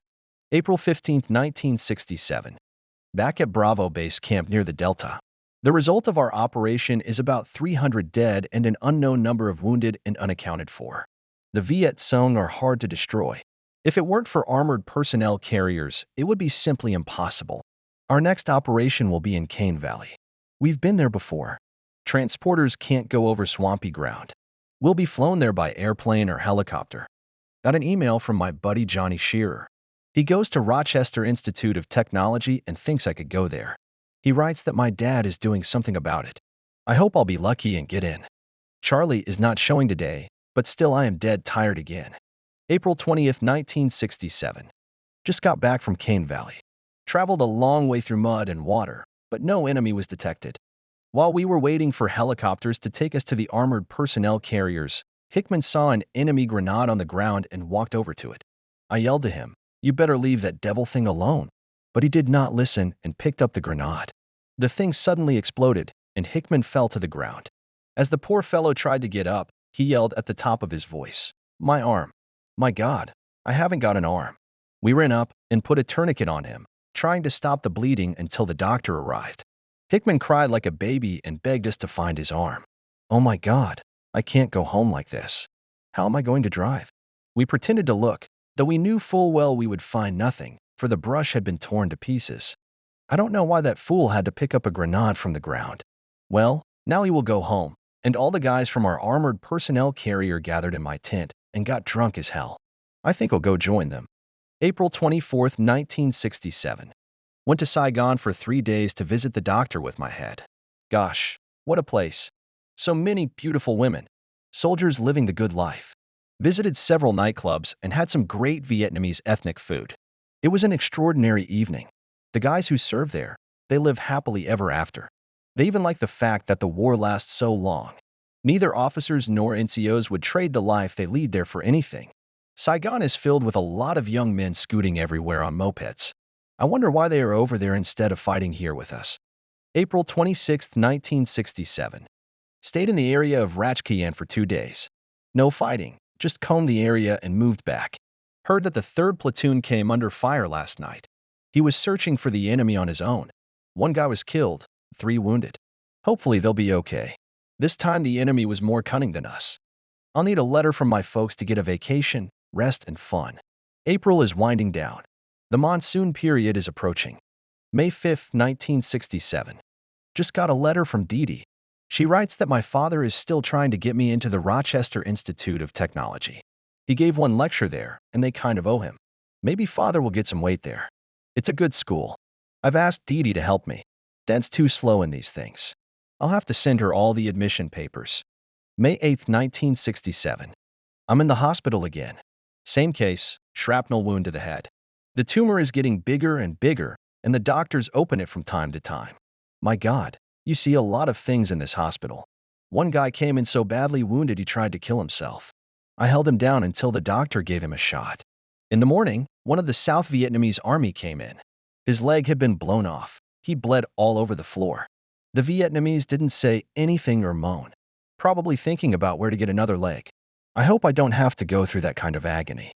April 15, 1967. Back at Bravo Base Camp near the Delta. The result of our operation is about 300 dead and an unknown number of wounded and unaccounted for. The Viet Cong are hard to destroy. If it weren't for armored personnel carriers, it would be simply impossible. Our next operation will be in Cane Valley. We've been there before. Transporters can't go over swampy ground. We'll be flown there by airplane or helicopter. Got an email from my buddy Johnny Shearer. He goes to Rochester Institute of Technology and thinks I could go there. He writes that my dad is doing something about it. I hope I'll be lucky and get in. Charlie is not showing today, but still I am dead tired again. April 20th, 1967. Just got back from Cane Valley. Traveled a long way through mud and water, but no enemy was detected. While we were waiting for helicopters to take us to the armored personnel carriers, Hickman saw an enemy grenade on the ground and walked over to it. I yelled to him, "You better leave that devil thing alone." But he did not listen and picked up the grenade. The thing suddenly exploded, and Hickman fell to the ground. As the poor fellow tried to get up, he yelled at the top of his voice, "My arm! My God, I haven't got an arm." We ran up and put a tourniquet on him, trying to stop the bleeding until the doctor arrived. Hickman cried like a baby and begged us to find his arm. "Oh my God, I can't go home like this. How am I going to drive?" We pretended to look, though we knew full well we would find nothing, for the brush had been torn to pieces. I don't know why that fool had to pick up a grenade from the ground. Well, now he will go home, and all the guys from our armored personnel carrier gathered in my tent and got drunk as hell. I think I'll go join them. April 24th, 1967. Went to Saigon for 3 days to visit the doctor with my head. Gosh, what a place. So many beautiful women. Soldiers living the good life. Visited several nightclubs and had some great Vietnamese ethnic food. It was an extraordinary evening. The guys who serve there, they live happily ever after. They even like the fact that the war lasts so long. Neither officers nor NCOs would trade the life they lead there for anything. Saigon is filled with a lot of young men scooting everywhere on mopeds. I wonder why they are over there instead of fighting here with us. April 26, 1967. Stayed in the area of Rachkian for 2 days. No fighting, just combed the area and moved back. Heard that the 3rd platoon came under fire last night. He was searching for the enemy on his own. 1 guy was killed, 3 wounded. Hopefully they'll be okay. This time the enemy was more cunning than us. I'll need a letter from my folks to get a vacation, rest, and fun. April is winding down. The monsoon period is approaching. May 5th, 1967. Just got a letter from Dee Dee. She writes that my father is still trying to get me into the Rochester Institute of Technology. He gave 1 lecture there, and they kind of owe him. Maybe father will get some weight there. It's a good school. I've asked Dee Dee to help me. Dad's too slow in these things. I'll have to send her all the admission papers. May 8th, 1967. I'm in the hospital again. Same case, shrapnel wound to the head. The tumor is getting bigger and bigger, and the doctors open it from time to time. My God, you see a lot of things in this hospital. 1 guy came in so badly wounded he tried to kill himself. I held him down until the doctor gave him a shot. In the morning, one of the South Vietnamese army came in. His leg had been blown off. He bled all over the floor. The Vietnamese didn't say anything or moan, probably thinking about where to get another leg. I hope I don't have to go through that kind of agony.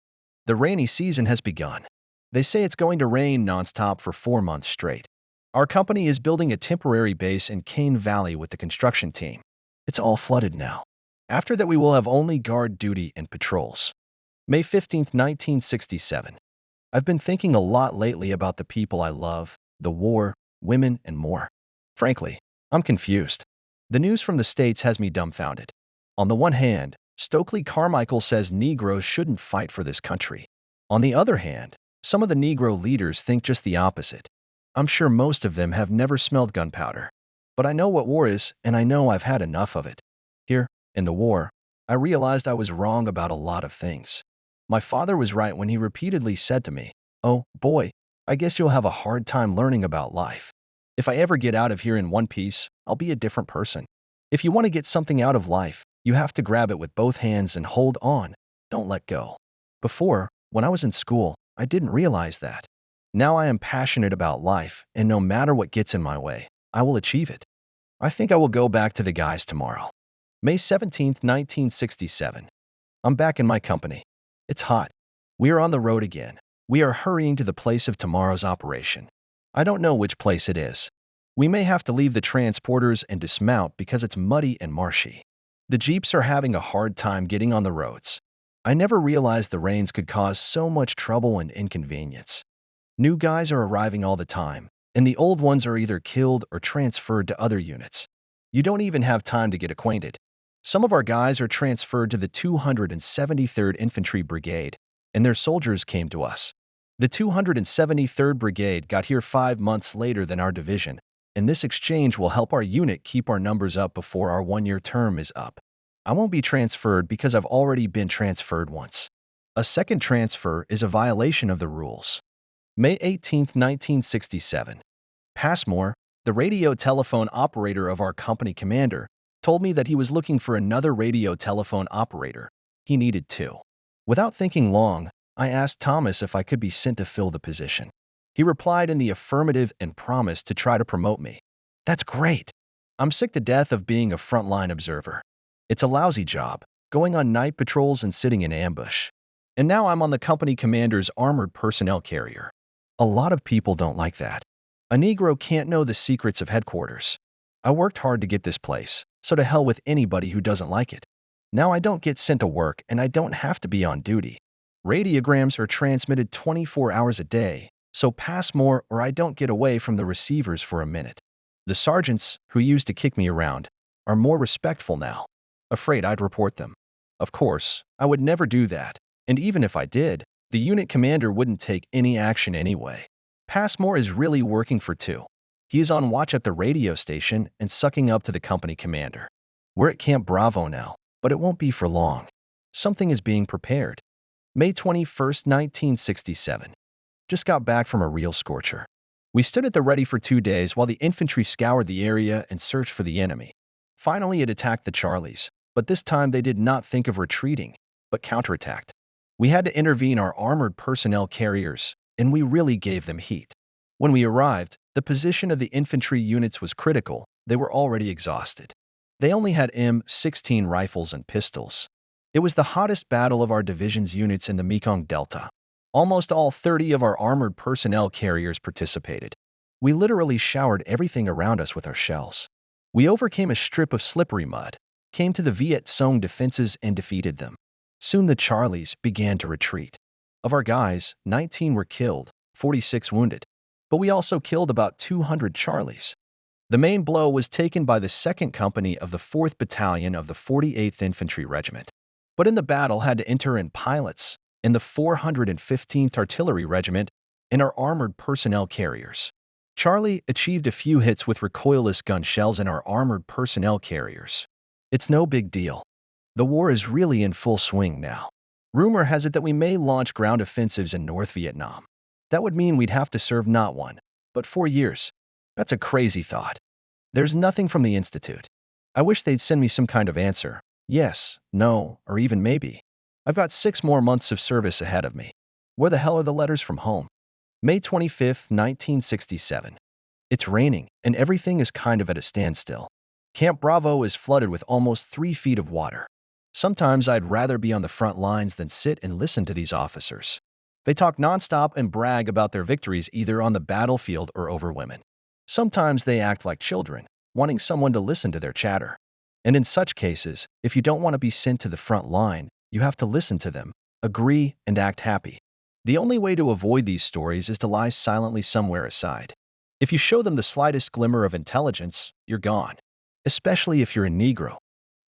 The rainy season has begun. They say it's going to rain nonstop for 4 months straight. Our company is building a temporary base in Cane Valley with the construction team. It's all flooded now. After that, we will have only guard duty and patrols. May 15th, 1967. I've been thinking a lot lately about the people I love, the war, women, and more. Frankly, I'm confused. The news from the States has me dumbfounded. On the one hand, Stokely Carmichael says Negroes shouldn't fight for this country. On the other hand, some of the Negro leaders think just the opposite. I'm sure most of them have never smelled gunpowder. But I know what war is, and I know I've had enough of it. Here, in the war, I realized I was wrong about a lot of things. My father was right when he repeatedly said to me, "Oh, boy, I guess you'll have a hard time learning about life. If I ever get out of here in one piece, I'll be a different person." If you want to get something out of life, you have to grab it with both hands and hold on. Don't let go. Before, when I was in school, I didn't realize that. Now I am passionate about life, and no matter what gets in my way, I will achieve it. I think I will go back to the guys tomorrow. May 17th, 1967. I'm back in my company. It's hot. We are on the road again. We are hurrying to the place of tomorrow's operation. I don't know which place it is. We may have to leave the transporters and dismount because it's muddy and marshy. The Jeeps are having a hard time getting on the roads. I never realized the rains could cause so much trouble and inconvenience. New guys are arriving all the time, and the old ones are either killed or transferred to other units. You don't even have time to get acquainted. Some of our guys are transferred to the 273rd Infantry Brigade, and their soldiers came to us. The 273rd Brigade got here 5 months later than our division, and this exchange will help our unit keep our numbers up before our one-year term is up. I won't be transferred because I've already been transferred once. A second transfer is a violation of the rules. May 18th, 1967. Passmore, the radio telephone operator of our company commander, told me that he was looking for another radio telephone operator. He needed two. Without thinking long, I asked Thomas if I could be sent to fill the position. He replied in the affirmative and promised to try to promote me. That's great. I'm sick to death of being a frontline observer. It's a lousy job, going on night patrols and sitting in ambush. And now I'm on the company commander's armored personnel carrier. A lot of people don't like that. A Negro can't know the secrets of headquarters. I worked hard to get this place, so to hell with anybody who doesn't like it. Now I don't get sent to work and I don't have to be on duty. Radiograms are transmitted 24 hours a day, so pass more or I don't get away from the receivers for a minute. The sergeants, who used to kick me around, are more respectful now. Afraid I'd report them. Of course, I would never do that, and even if I did, the unit commander wouldn't take any action anyway. Passmore is really working for two. He is on watch at the radio station and sucking up to the company commander. We're at Camp Bravo now, but it won't be for long. Something is being prepared. May 21st, 1967. Just got back from a real scorcher. We stood at the ready for 2 days while the infantry scoured the area and searched for the enemy. Finally, it attacked the Charlies, but this time they did not think of retreating, but counterattacked. We had to intervene our armored personnel carriers, and we really gave them heat. When we arrived, the position of the infantry units was critical. They were already exhausted. They only had M16 rifles and pistols. It was the hottest battle of our division's units in the Mekong Delta. Almost all 30 of our armored personnel carriers participated. We literally showered everything around us with our shells. We overcame a strip of slippery mud, came to the Viet Cong defenses and defeated them. Soon the Charlies began to retreat. Of our guys, 19 were killed, 46 wounded. But we also killed about 200 Charlies. The main blow was taken by the 2nd Company of the 4th Battalion of the 48th Infantry Regiment. But in the battle had to enter in pilots, in the 415th Artillery Regiment, and our armored personnel carriers. Charlie achieved a few hits with recoilless gun shells in our armored personnel carriers. It's no big deal. The war is really in full swing now. Rumor has it that we may launch ground offensives in North Vietnam. That would mean we'd have to serve not 1, but 4 years. That's a crazy thought. There's nothing from the Institute. I wish they'd send me some kind of answer. Yes, no, or even maybe. I've got 6 more months of service ahead of me. Where the hell are the letters from home? May 25th, 1967. It's raining, and everything is kind of at a standstill. Camp Bravo is flooded with almost 3 feet of water. Sometimes I'd rather be on the front lines than sit and listen to these officers. They talk nonstop and brag about their victories either on the battlefield or over women. Sometimes they act like children, wanting someone to listen to their chatter. And in such cases, if you don't want to be sent to the front line, you have to listen to them, agree, and act happy. The only way to avoid these stories is to lie silently somewhere aside. If you show them the slightest glimmer of intelligence, you're gone. Especially if you're a Negro.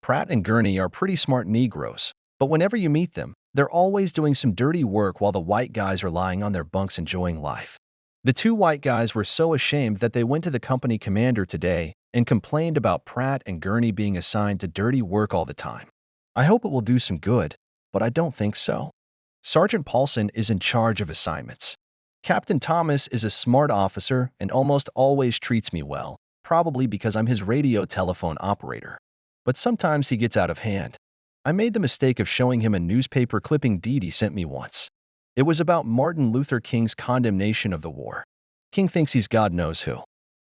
Pratt and Gurney are pretty smart Negroes, but whenever you meet them, they're always doing some dirty work while the white guys are lying on their bunks enjoying life. The two white guys were so ashamed that they went to the company commander today and complained about Pratt and Gurney being assigned to dirty work all the time. I hope it will do some good, but I don't think so. Sergeant Paulson is in charge of assignments. Captain Thomas is a smart officer and almost always treats me well, probably because I'm his radio telephone operator. But sometimes he gets out of hand. I made the mistake of showing him a newspaper clipping Dee Dee sent me once. It was about Martin Luther King's condemnation of the war. King thinks he's God knows who.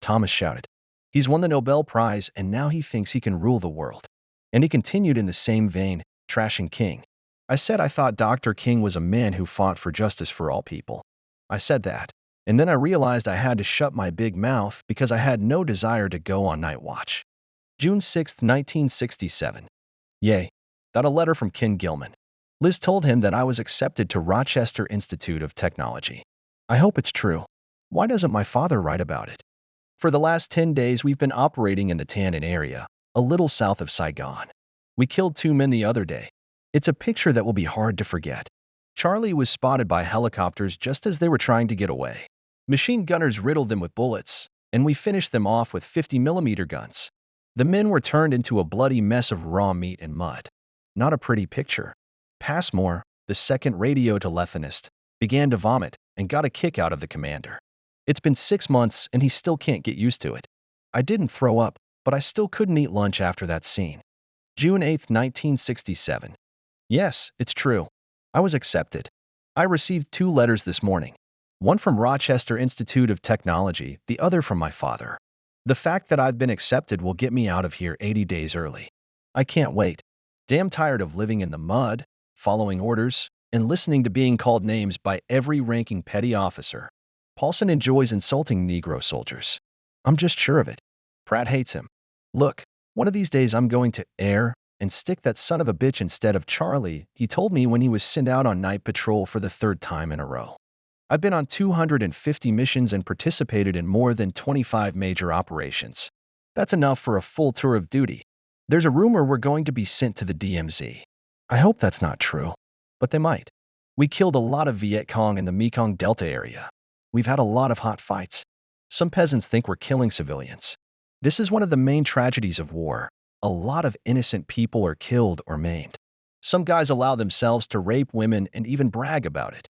Thomas shouted. He's won the Nobel Prize and now he thinks he can rule the world. And he continued in the same vein, trashing King. I said I thought Dr. King was a man who fought for justice for all people. I said that, and then I realized I had to shut my big mouth because I had no desire to go on night watch. June 6, 1967. Yay. Got a letter from Ken Gilman. Liz told him that I was accepted to Rochester Institute of Technology. I hope it's true. Why doesn't my father write about it? For the last 10 days, we've been operating in the Tannin area, a little south of Saigon. We killed 2 men the other day. It's a picture that will be hard to forget. Charlie was spotted by helicopters just as they were trying to get away. Machine gunners riddled them with bullets, and we finished them off with 50mm guns. The men were turned into a bloody mess of raw meat and mud. Not a pretty picture. Passmore, the second radio telephonist, began to vomit and got a kick out of the commander. It's been 6 months and he still can't get used to it. I didn't throw up, but I still couldn't eat lunch after that scene. June 8, 1967. Yes, it's true. I was accepted. I received 2 letters this morning. One from Rochester Institute of Technology, the other from my father. The fact that I've been accepted will get me out of here 80 days early. I can't wait. Damn tired of living in the mud, following orders, and listening to being called names by every ranking petty officer. Paulson enjoys insulting Negro soldiers. I'm just sure of it. Pratt hates him. Look, one of these days I'm going to air and stick that son of a bitch instead of Charlie, he told me when he was sent out on night patrol for the 3rd time in a row. I've been on 250 missions and participated in more than 25 major operations. That's enough for a full tour of duty. There's a rumor we're going to be sent to the DMZ. I hope that's not true, but they might. We killed a lot of Viet Cong in the Mekong Delta area. We've had a lot of hot fights. Some peasants think we're killing civilians. This is one of the main tragedies of war. A lot of innocent people are killed or maimed. Some guys allow themselves to rape women and even brag about it.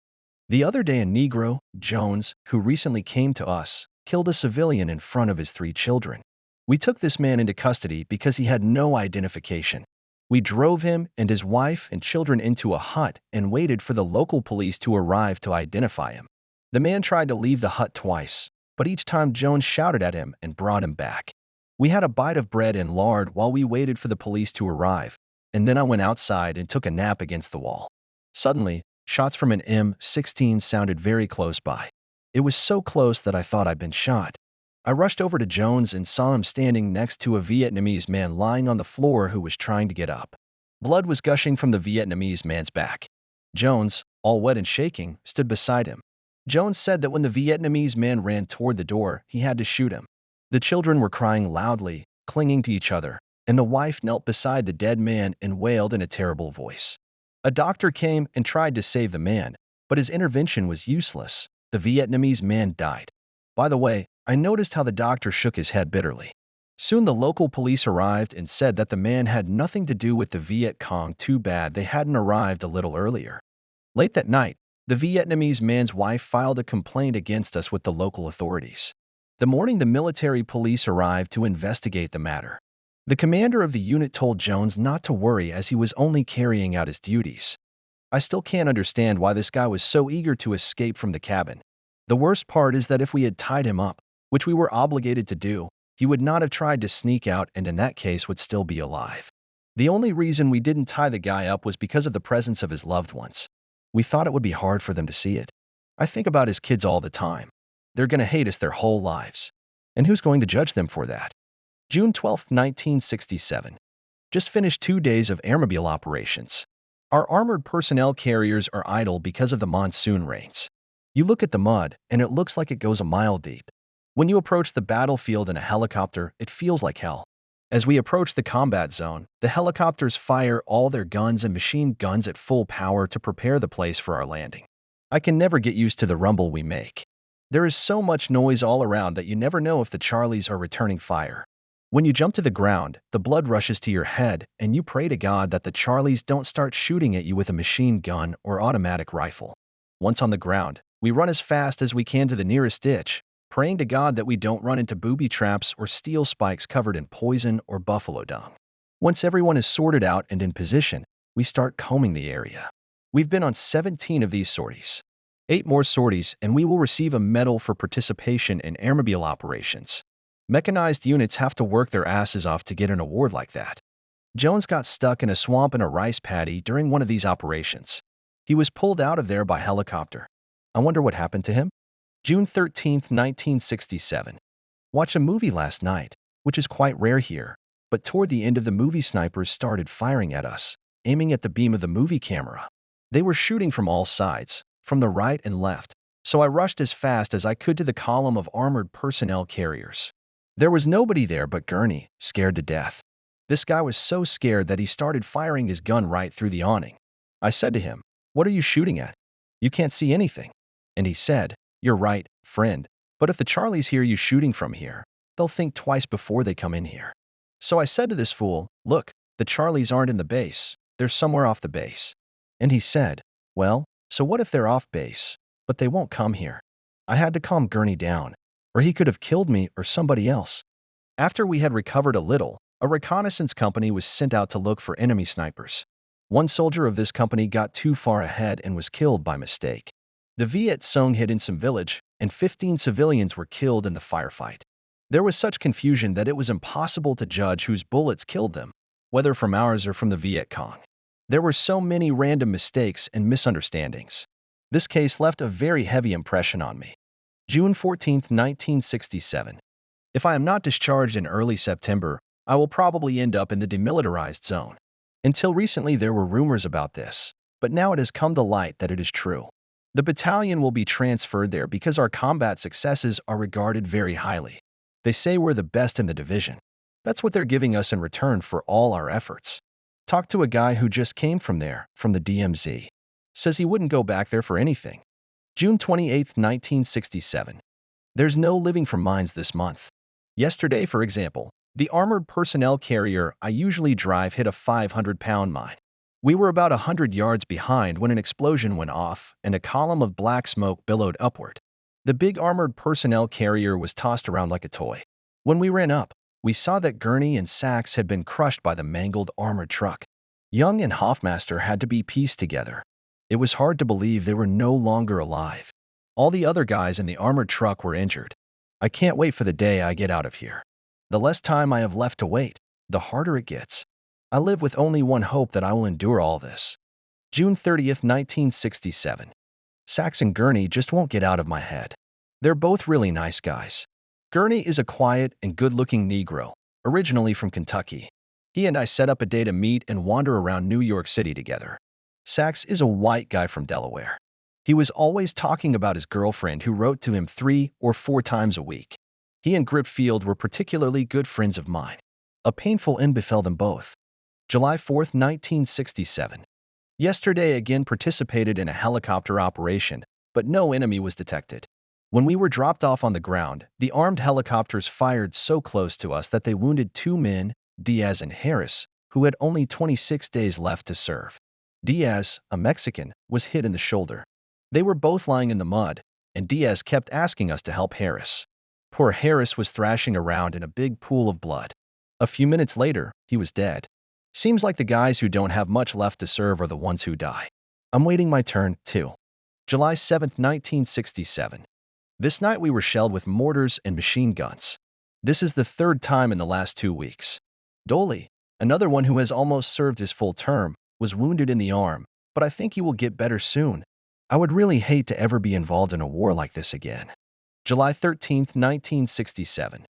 The other day, a Negro, Jones, who recently came to us, killed a civilian in front of his 3 children. We took this man into custody because he had no identification. We drove him and his wife and children into a hut and waited for the local police to arrive to identify him. The man tried to leave the hut twice, but each time Jones shouted at him and brought him back. We had a bite of bread and lard while we waited for the police to arrive, and then I went outside and took a nap against the wall. Suddenly, shots from an M16 sounded very close by. It was so close that I thought I'd been shot. I rushed over to Jones and saw him standing next to a Vietnamese man lying on the floor who was trying to get up. Blood was gushing from the Vietnamese man's back. Jones, all wet and shaking, stood beside him. Jones said that when the Vietnamese man ran toward the door, he had to shoot him. The children were crying loudly, clinging to each other, and the wife knelt beside the dead man and wailed in a terrible voice. A doctor came and tried to save the man, but his intervention was useless. The Vietnamese man died. By the way, I noticed how the doctor shook his head bitterly. Soon the local police arrived and said that the man had nothing to do with the Viet Cong. Too bad they hadn't arrived a little earlier. Late that night, the Vietnamese man's wife filed a complaint against us with the local authorities. The morning the military police arrived to investigate the matter. The commander of the unit told Jones not to worry as he was only carrying out his duties. I still can't understand why this guy was so eager to escape from the cabin. The worst part is that if we had tied him up, which we were obligated to do, he would not have tried to sneak out and in that case would still be alive. The only reason we didn't tie the guy up was because of the presence of his loved ones. We thought it would be hard for them to see it. I think about his kids all the time. They're going to hate us their whole lives. And who's going to judge them for that? June 12, 1967. Just finished 2 days of airmobile operations. Our armored personnel carriers are idle because of the monsoon rains. You look at the mud, and it looks like it goes a mile deep. When you approach the battlefield in a helicopter, it feels like hell. As we approach the combat zone, the helicopters fire all their guns and machine guns at full power to prepare the place for our landing. I can never get used to the rumble we make. There is so much noise all around that you never know if the Charlies are returning fire. When you jump to the ground, the blood rushes to your head, and you pray to God that the Charlies don't start shooting at you with a machine gun or automatic rifle. Once on the ground, we run as fast as we can to the nearest ditch, praying to God that we don't run into booby traps or steel spikes covered in poison or buffalo dung. Once everyone is sorted out and in position, we start combing the area. We've been on 17 of these sorties. 8 more sorties, and we will receive a medal for participation in airmobile operations. Mechanized units have to work their asses off to get an award like that. Jones got stuck in a swamp in a rice paddy during one of these operations. He was pulled out of there by helicopter. I wonder what happened to him? June 13, 1967. Watched a movie last night, which is quite rare here, but toward the end of the movie, snipers started firing at us, aiming at the beam of the movie camera. They were shooting from all sides, from the right and left, so I rushed as fast as I could to the column of armored personnel carriers. There was nobody there but Gurney, scared to death. This guy was so scared that he started firing his gun right through the awning. I said to him, "What are you shooting at? You can't see anything." And he said, "You're right, friend, but if the Charlies hear you shooting from here, they'll think twice before they come in here." So I said to this fool, "Look, the Charlies aren't in the base, they're somewhere off the base." And he said, "Well, so what if they're off base, but they won't come here?" I had to calm Gurney down, or he could have killed me or somebody else. After we had recovered a little, a reconnaissance company was sent out to look for enemy snipers. One soldier of this company got too far ahead and was killed by mistake. The Viet Cong hid in some village, and 15 civilians were killed in the firefight. There was such confusion that it was impossible to judge whose bullets killed them, whether from ours or from the Viet Cong. There were so many random mistakes and misunderstandings. This case left a very heavy impression on me. June 14, 1967. If I am not discharged in early September, I will probably end up in the demilitarized zone. Until recently, there were rumors about this, but now it has come to light that it is true. The battalion will be transferred there because our combat successes are regarded very highly. They say we're the best in the division. That's what they're giving us in return for all our efforts. Talk to a guy who just came from there, from the DMZ. Says he wouldn't go back there for anything. June 28, 1967. There's no living from mines this month. Yesterday, for example, the armored personnel carrier I usually drive hit a 500-pound mine. We were about 100 yards behind when an explosion went off and a column of black smoke billowed upward. The big armored personnel carrier was tossed around like a toy. When we ran up, we saw that Gurney and Sachs had been crushed by the mangled armored truck. Young and Hoffmaster had to be pieced together. It was hard to believe they were no longer alive. All the other guys in the armored truck were injured. I can't wait for the day I get out of here. The less time I have left to wait, the harder it gets. I live with only one hope, that I will endure all this. June 30th, 1967. Sachs and Gurney just won't get out of my head. They're both really nice guys. Gurney is a quiet and good-looking Negro, originally from Kentucky. He and I set up a day to meet and wander around New York City together. Sachs is a white guy from Delaware. He was always talking about his girlfriend who wrote to him 3 or 4 times a week. He and Gripfield were particularly good friends of mine. A painful end befell them both. July 4th, 1967. Yesterday again participated in a helicopter operation, but no enemy was detected. When we were dropped off on the ground, the armed helicopters fired so close to us that they wounded 2 men, Diaz and Harris, who had only 26 days left to serve. Diaz, a Mexican, was hit in the shoulder. They were both lying in the mud, and Diaz kept asking us to help Harris. Poor Harris was thrashing around in a big pool of blood. A few minutes later, he was dead. Seems like the guys who don't have much left to serve are the ones who die. I'm waiting my turn, too. July 7th, 1967. This night we were shelled with mortars and machine guns. This is the 3rd time in the last 2 weeks. Dolly, another one who has almost served his full term, was wounded in the arm, but I think he will get better soon. I would really hate to ever be involved in a war like this again. July 13th, 1967.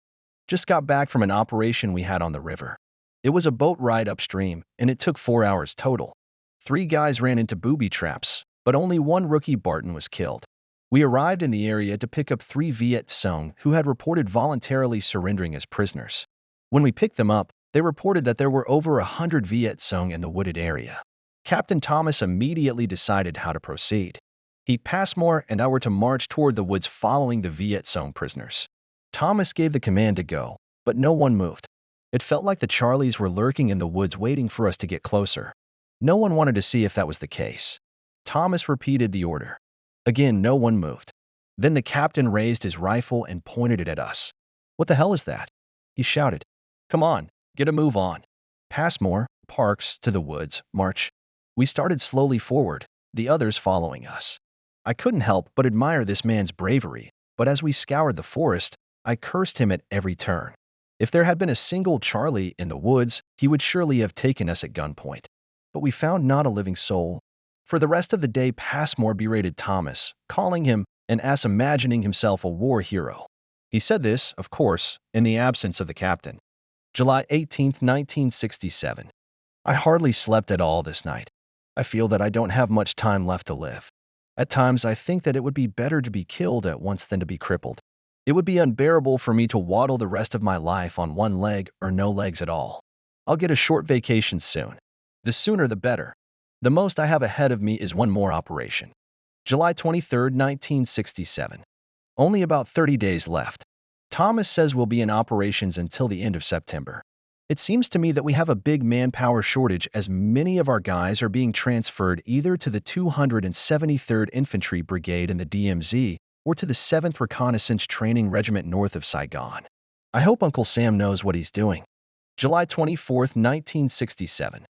Just got back from an operation we had on the river. It was a boat ride upstream, and it took 4 hours total. 3 guys ran into booby traps, but only one rookie Barton was killed. We arrived in the area to pick up 3 Viet Cong who had reported voluntarily surrendering as prisoners. When we picked them up, they reported that there were over 100 Viet Cong in the wooded area. Captain Thomas immediately decided how to proceed. Passmore and I were to march toward the woods following the Viet Cong prisoners. Thomas gave the command to go, but no one moved. It felt like the Charlies were lurking in the woods waiting for us to get closer. No one wanted to see if that was the case. Thomas repeated the order. Again, no one moved. Then the captain raised his rifle and pointed it at us. "What the hell is that?" he shouted. "Come on, get a move on." Passmore, Parks, to the woods, march. We started slowly forward, the others following us. I couldn't help but admire this man's bravery, but as we scoured the forest, I cursed him at every turn. If there had been a single Charlie in the woods, he would surely have taken us at gunpoint. But we found not a living soul. For the rest of the day, Passmore berated Thomas, calling him an ass, imagining himself a war hero. He said this, of course, in the absence of the captain. July 18, 1967. I hardly slept at all this night. I feel that I don't have much time left to live. At times, I think that it would be better to be killed at once than to be crippled. It would be unbearable for me to waddle the rest of my life on one leg or no legs at all. I'll get a short vacation soon. The sooner the better. The most I have ahead of me is one more operation. July 23, 1967. Only about 30 days left. Thomas says we'll be in operations until the end of September. It seems to me that we have a big manpower shortage as many of our guys are being transferred either to the 273rd Infantry Brigade in the DMZ or to the 7th Reconnaissance Training Regiment north of Saigon. I hope Uncle Sam knows what he's doing. July 24, 1967.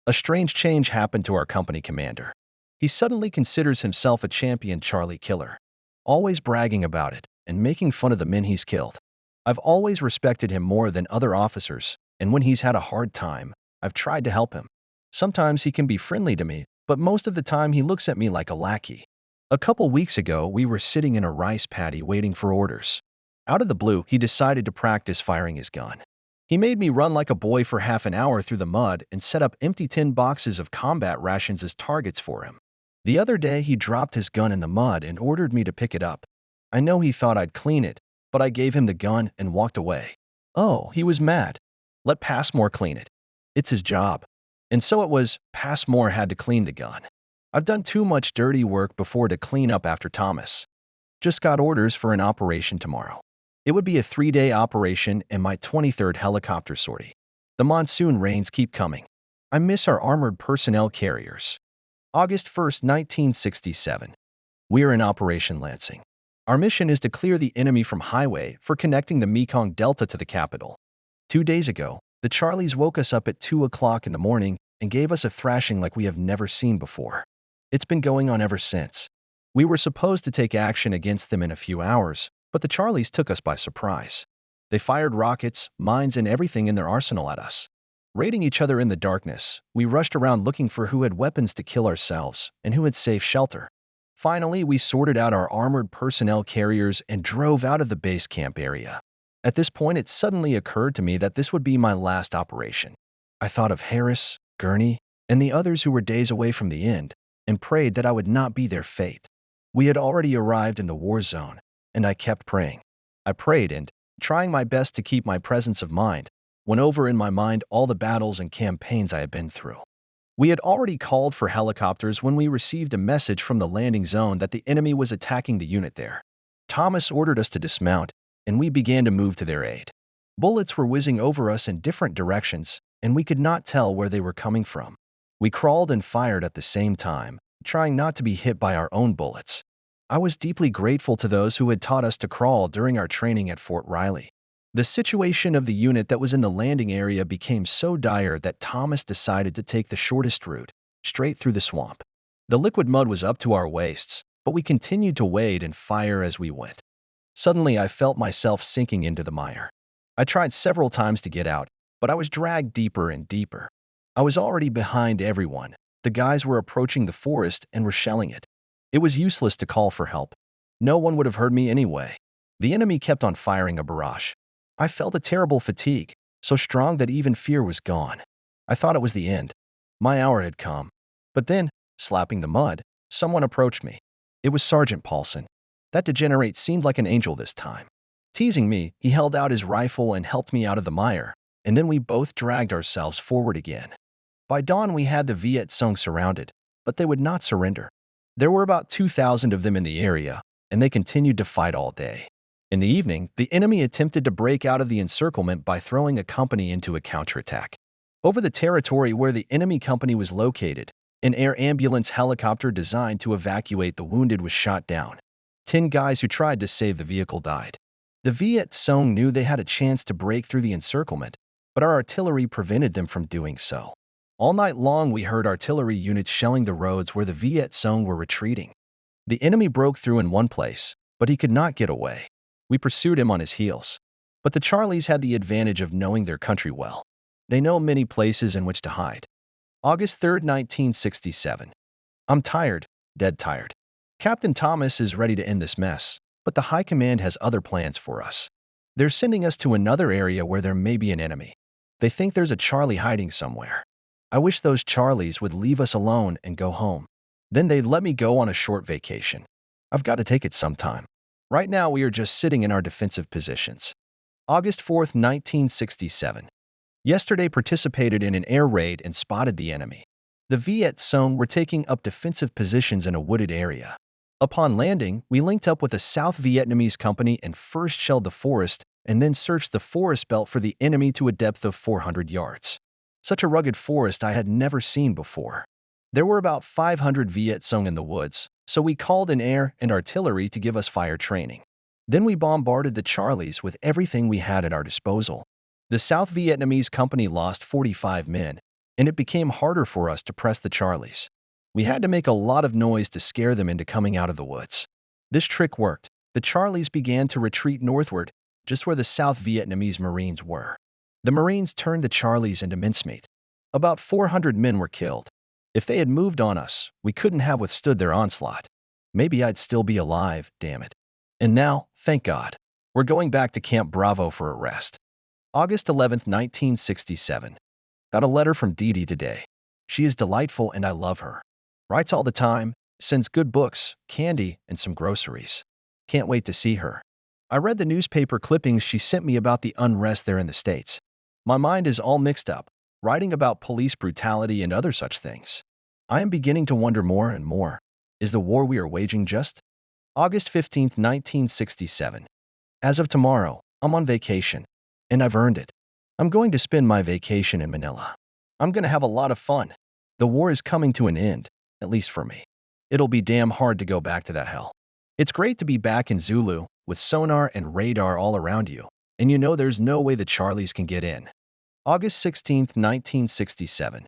A strange change happened to our company commander. He suddenly considers himself a champion Charlie killer, always bragging about it and making fun of the men he's killed. I've always respected him more than other officers, and when he's had a hard time, I've tried to help him. Sometimes he can be friendly to me, but most of the time he looks at me like a lackey. A couple weeks ago, we were sitting in a rice paddy waiting for orders. Out of the blue, he decided to practice firing his gun. He made me run like a boy for half an hour through the mud and set up empty tin boxes of combat rations as targets for him. The other day, he dropped his gun in the mud and ordered me to pick it up. I know he thought I'd clean it, but I gave him the gun and walked away. Oh, he was mad. Let Passmore clean it. It's his job. And so it was, Passmore had to clean the gun. I've done too much dirty work before to clean up after Thomas. Just got orders for an operation tomorrow. It would be a 3-day operation and my 23rd helicopter sortie. The monsoon rains keep coming. I miss our armored personnel carriers. August 1st, 1967. We are in Operation Lansing. Our mission is to clear the enemy from highway for connecting the Mekong Delta to the capital. 2 days ago, the Charlies woke us up at 2 o'clock in the morning and gave us a thrashing like we have never seen before. It's been going on ever since. We were supposed to take action against them in a few hours, but the Charlies took us by surprise. They fired rockets, mines, and everything in their arsenal at us. Raiding each other in the darkness, we rushed around looking for who had weapons to kill ourselves and who had safe shelter. Finally, we sorted out our armored personnel carriers and drove out of the base camp area. At this point, it suddenly occurred to me that this would be my last operation. I thought of Harris, Gurney, and the others who were days away from the end, and prayed that I would not be their fate. We had already arrived in the war zone, and I kept praying. I prayed and, trying my best to keep my presence of mind, went over in my mind all the battles and campaigns I had been through. We had already called for helicopters when we received a message from the landing zone that the enemy was attacking the unit there. Thomas ordered us to dismount, and we began to move to their aid. Bullets were whizzing over us in different directions, and we could not tell where they were coming from. We crawled and fired at the same time, trying not to be hit by our own bullets. I was deeply grateful to those who had taught us to crawl during our training at Fort Riley. The situation of the unit that was in the landing area became so dire that Thomas decided to take the shortest route, straight through the swamp. The liquid mud was up to our waists, but we continued to wade and fire as we went. Suddenly, I felt myself sinking into the mire. I tried several times to get out, but I was dragged deeper and deeper. I was already behind everyone. The guys were approaching the forest and were shelling it. It was useless to call for help. No one would have heard me anyway. The enemy kept on firing a barrage. I felt a terrible fatigue, so strong that even fear was gone. I thought it was the end. My hour had come. But then, slapping the mud, someone approached me. It was Sergeant Paulson. That degenerate seemed like an angel this time. Teasing me, he held out his rifle and helped me out of the mire, and then we both dragged ourselves forward again. By dawn, we had the Viet Cong surrounded, but they would not surrender. There were about 2,000 of them in the area, and they continued to fight all day. In the evening, the enemy attempted to break out of the encirclement by throwing a company into a counterattack. Over the territory where the enemy company was located, an air ambulance helicopter designed to evacuate the wounded was shot down. 10 guys who tried to save the vehicle died. The Viet Cong knew they had a chance to break through the encirclement, but our artillery prevented them from doing so. All night long, we heard artillery units shelling the roads where the Viet Cong were retreating. The enemy broke through in one place, but he could not get away. We pursued him on his heels. But the Charlies had the advantage of knowing their country well. They know many places in which to hide. August 3, 1967. I'm tired, dead tired. Captain Thomas is ready to end this mess, but the High Command has other plans for us. They're sending us to another area where there may be an enemy. They think there's a Charlie hiding somewhere. I wish those Charlies would leave us alone and go home. Then they'd let me go on a short vacation. I've got to take it sometime. Right now, we are just sitting in our defensive positions. August 4, 1967. Yesterday participated in an air raid and spotted the enemy. The Viet Cong were taking up defensive positions in a wooded area. Upon landing, we linked up with a South Vietnamese company and first shelled the forest and then searched the forest belt for the enemy to a depth of 400 yards. Such a rugged forest I had never seen before. There were about 500 Viet Cong in the woods, so we called in air and artillery to give us fire training. Then we bombarded the Charlies with everything we had at our disposal. The South Vietnamese company lost 45 men, and it became harder for us to press the Charlies. We had to make a lot of noise to scare them into coming out of the woods. This trick worked. The Charlies began to retreat northward, just where the South Vietnamese Marines were. The Marines turned the Charlies into mincemeat. About 400 men were killed. If they had moved on us, we couldn't have withstood their onslaught. Maybe I'd still be alive, damn it. And now, thank God, we're going back to Camp Bravo for a rest. August 11, 1967. Got a letter from Dee Dee today. She is delightful and I love her. Writes all the time, sends good books, candy, and some groceries. Can't wait to see her. I read the newspaper clippings she sent me about the unrest there in the States. My mind is all mixed up, writing about police brutality and other such things. I am beginning to wonder more and more. Is the war we are waging just? August 15, 1967. As of tomorrow, I'm on vacation, and I've earned it. I'm going to spend my vacation in Manila. I'm going to have a lot of fun. The war is coming to an end, at least for me. It'll be damn hard to go back to that hell. It's great to be back in Zulu, with sonar and radar all around you, and you know there's no way the Charlies can get in. August 16, 1967.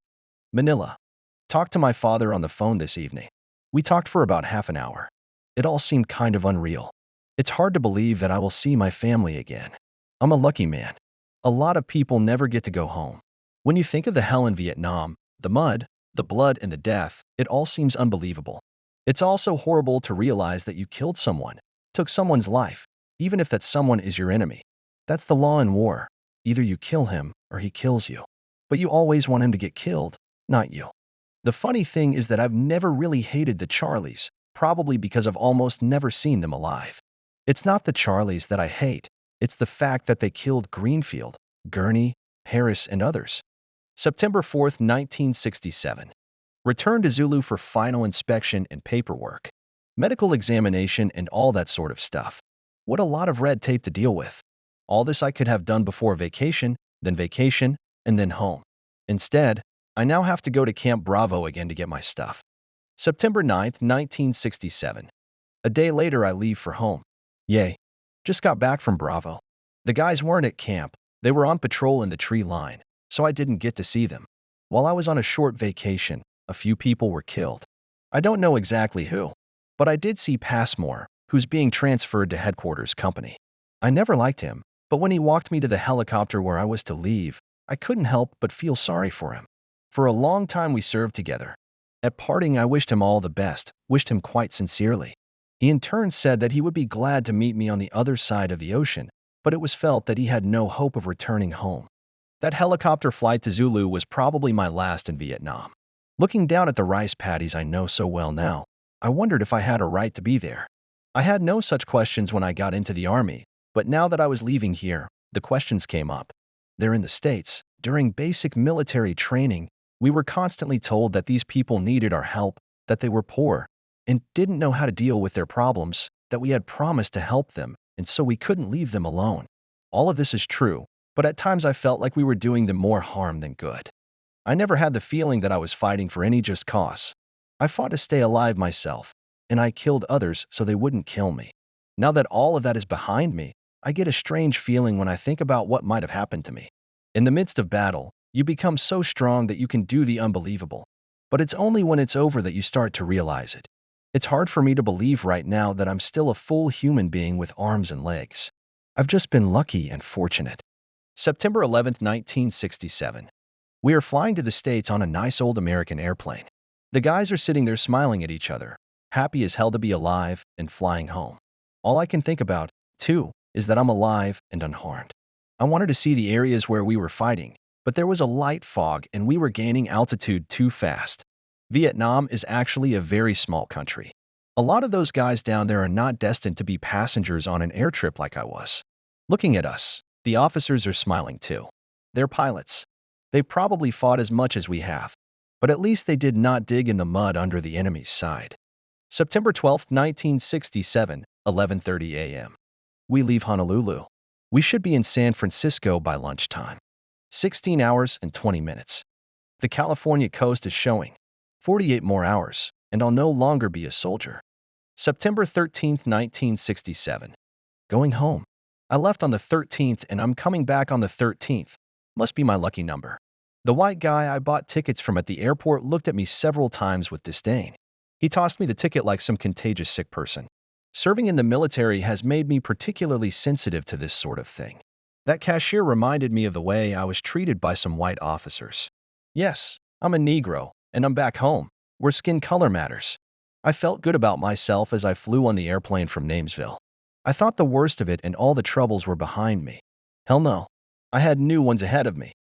Manila. Talked to my father on the phone this evening. We talked for about half an hour. It all seemed kind of unreal. It's hard to believe that I will see my family again. I'm a lucky man. A lot of people never get to go home. When you think of the hell in Vietnam, the mud, the blood, and the death, it all seems unbelievable. It's also horrible to realize that you killed someone, took someone's life, even if that someone is your enemy. That's the law in war. Either you kill him or he kills you. But you always want him to get killed, not you. The funny thing is that I've never really hated the Charlies, probably because I've almost never seen them alive. It's not the Charlies that I hate, it's the fact that they killed Greenfield, Gurney, Harris, and others. September 4th, 1967. Returned to Zulu for final inspection and paperwork. Medical examination and all that sort of stuff. What a lot of red tape to deal with. All this I could have done before vacation, and then home. Instead, I now have to go to Camp Bravo again to get my stuff. September 9th, 1967. A day later, I leave for home. Yay. Just got back from Bravo. The guys weren't at camp. They were on patrol in the tree line, so I didn't get to see them. While I was on a short vacation, a few people were killed. I don't know exactly who, but I did see Passmore, who's being transferred to headquarters company. I never liked him, but when he walked me to the helicopter where I was to leave, I couldn't help but feel sorry for him. For a long time we served together. At parting, I wished him all the best, wished him quite sincerely. He in turn said that he would be glad to meet me on the other side of the ocean, but it was felt that he had no hope of returning home. That helicopter flight to Zulu was probably my last in Vietnam. Looking down at the rice paddies I know so well now, I wondered if I had a right to be there. I had no such questions when I got into the Army, but now that I was leaving here, the questions came up. They're in the States. During basic military training, we were constantly told that these people needed our help, that they were poor, and didn't know how to deal with their problems, that we had promised to help them, and so we couldn't leave them alone. All of this is true, but at times I felt like we were doing them more harm than good. I never had the feeling that I was fighting for any just cause. I fought to stay alive myself, and I killed others so they wouldn't kill me. Now that all of that is behind me, I get a strange feeling when I think about what might have happened to me. In the midst of battle, you become so strong that you can do the unbelievable. But it's only when it's over that you start to realize it. It's hard for me to believe right now that I'm still a full human being with arms and legs. I've just been lucky and fortunate. September 11th, 1967. We are flying to the States on a nice old American airplane. The guys are sitting there smiling at each other, happy as hell to be alive and flying home. All I can think about, too, is that I'm alive and unharmed. I wanted to see the areas where we were fighting, but there was a light fog and we were gaining altitude too fast. Vietnam is actually a very small country. A lot of those guys down there are not destined to be passengers on an air trip like I was. Looking at us, the officers are smiling too. They're pilots. They've probably fought as much as we have, but at least they did not dig in the mud under the enemy's side. September 12th, 1967, 11:30 a.m. We leave Honolulu. We should be in San Francisco by lunchtime. 16 hours and 20 minutes. The California coast is showing 48 more hours, and I'll no longer be a soldier. September 13th, 1967. Going home. I left on the 13th and I'm coming back on the 13th. Must be my lucky number. The white guy I bought tickets from at the airport looked at me several times with disdain. He tossed me the ticket like some contagious sick person. Serving in the military has made me particularly sensitive to this sort of thing. That cashier reminded me of the way I was treated by some white officers. Yes, I'm a Negro, and I'm back home, where skin color matters. I felt good about myself as I flew on the airplane from Namesville. I thought the worst of it and all the troubles were behind me. Hell no. I had new ones ahead of me.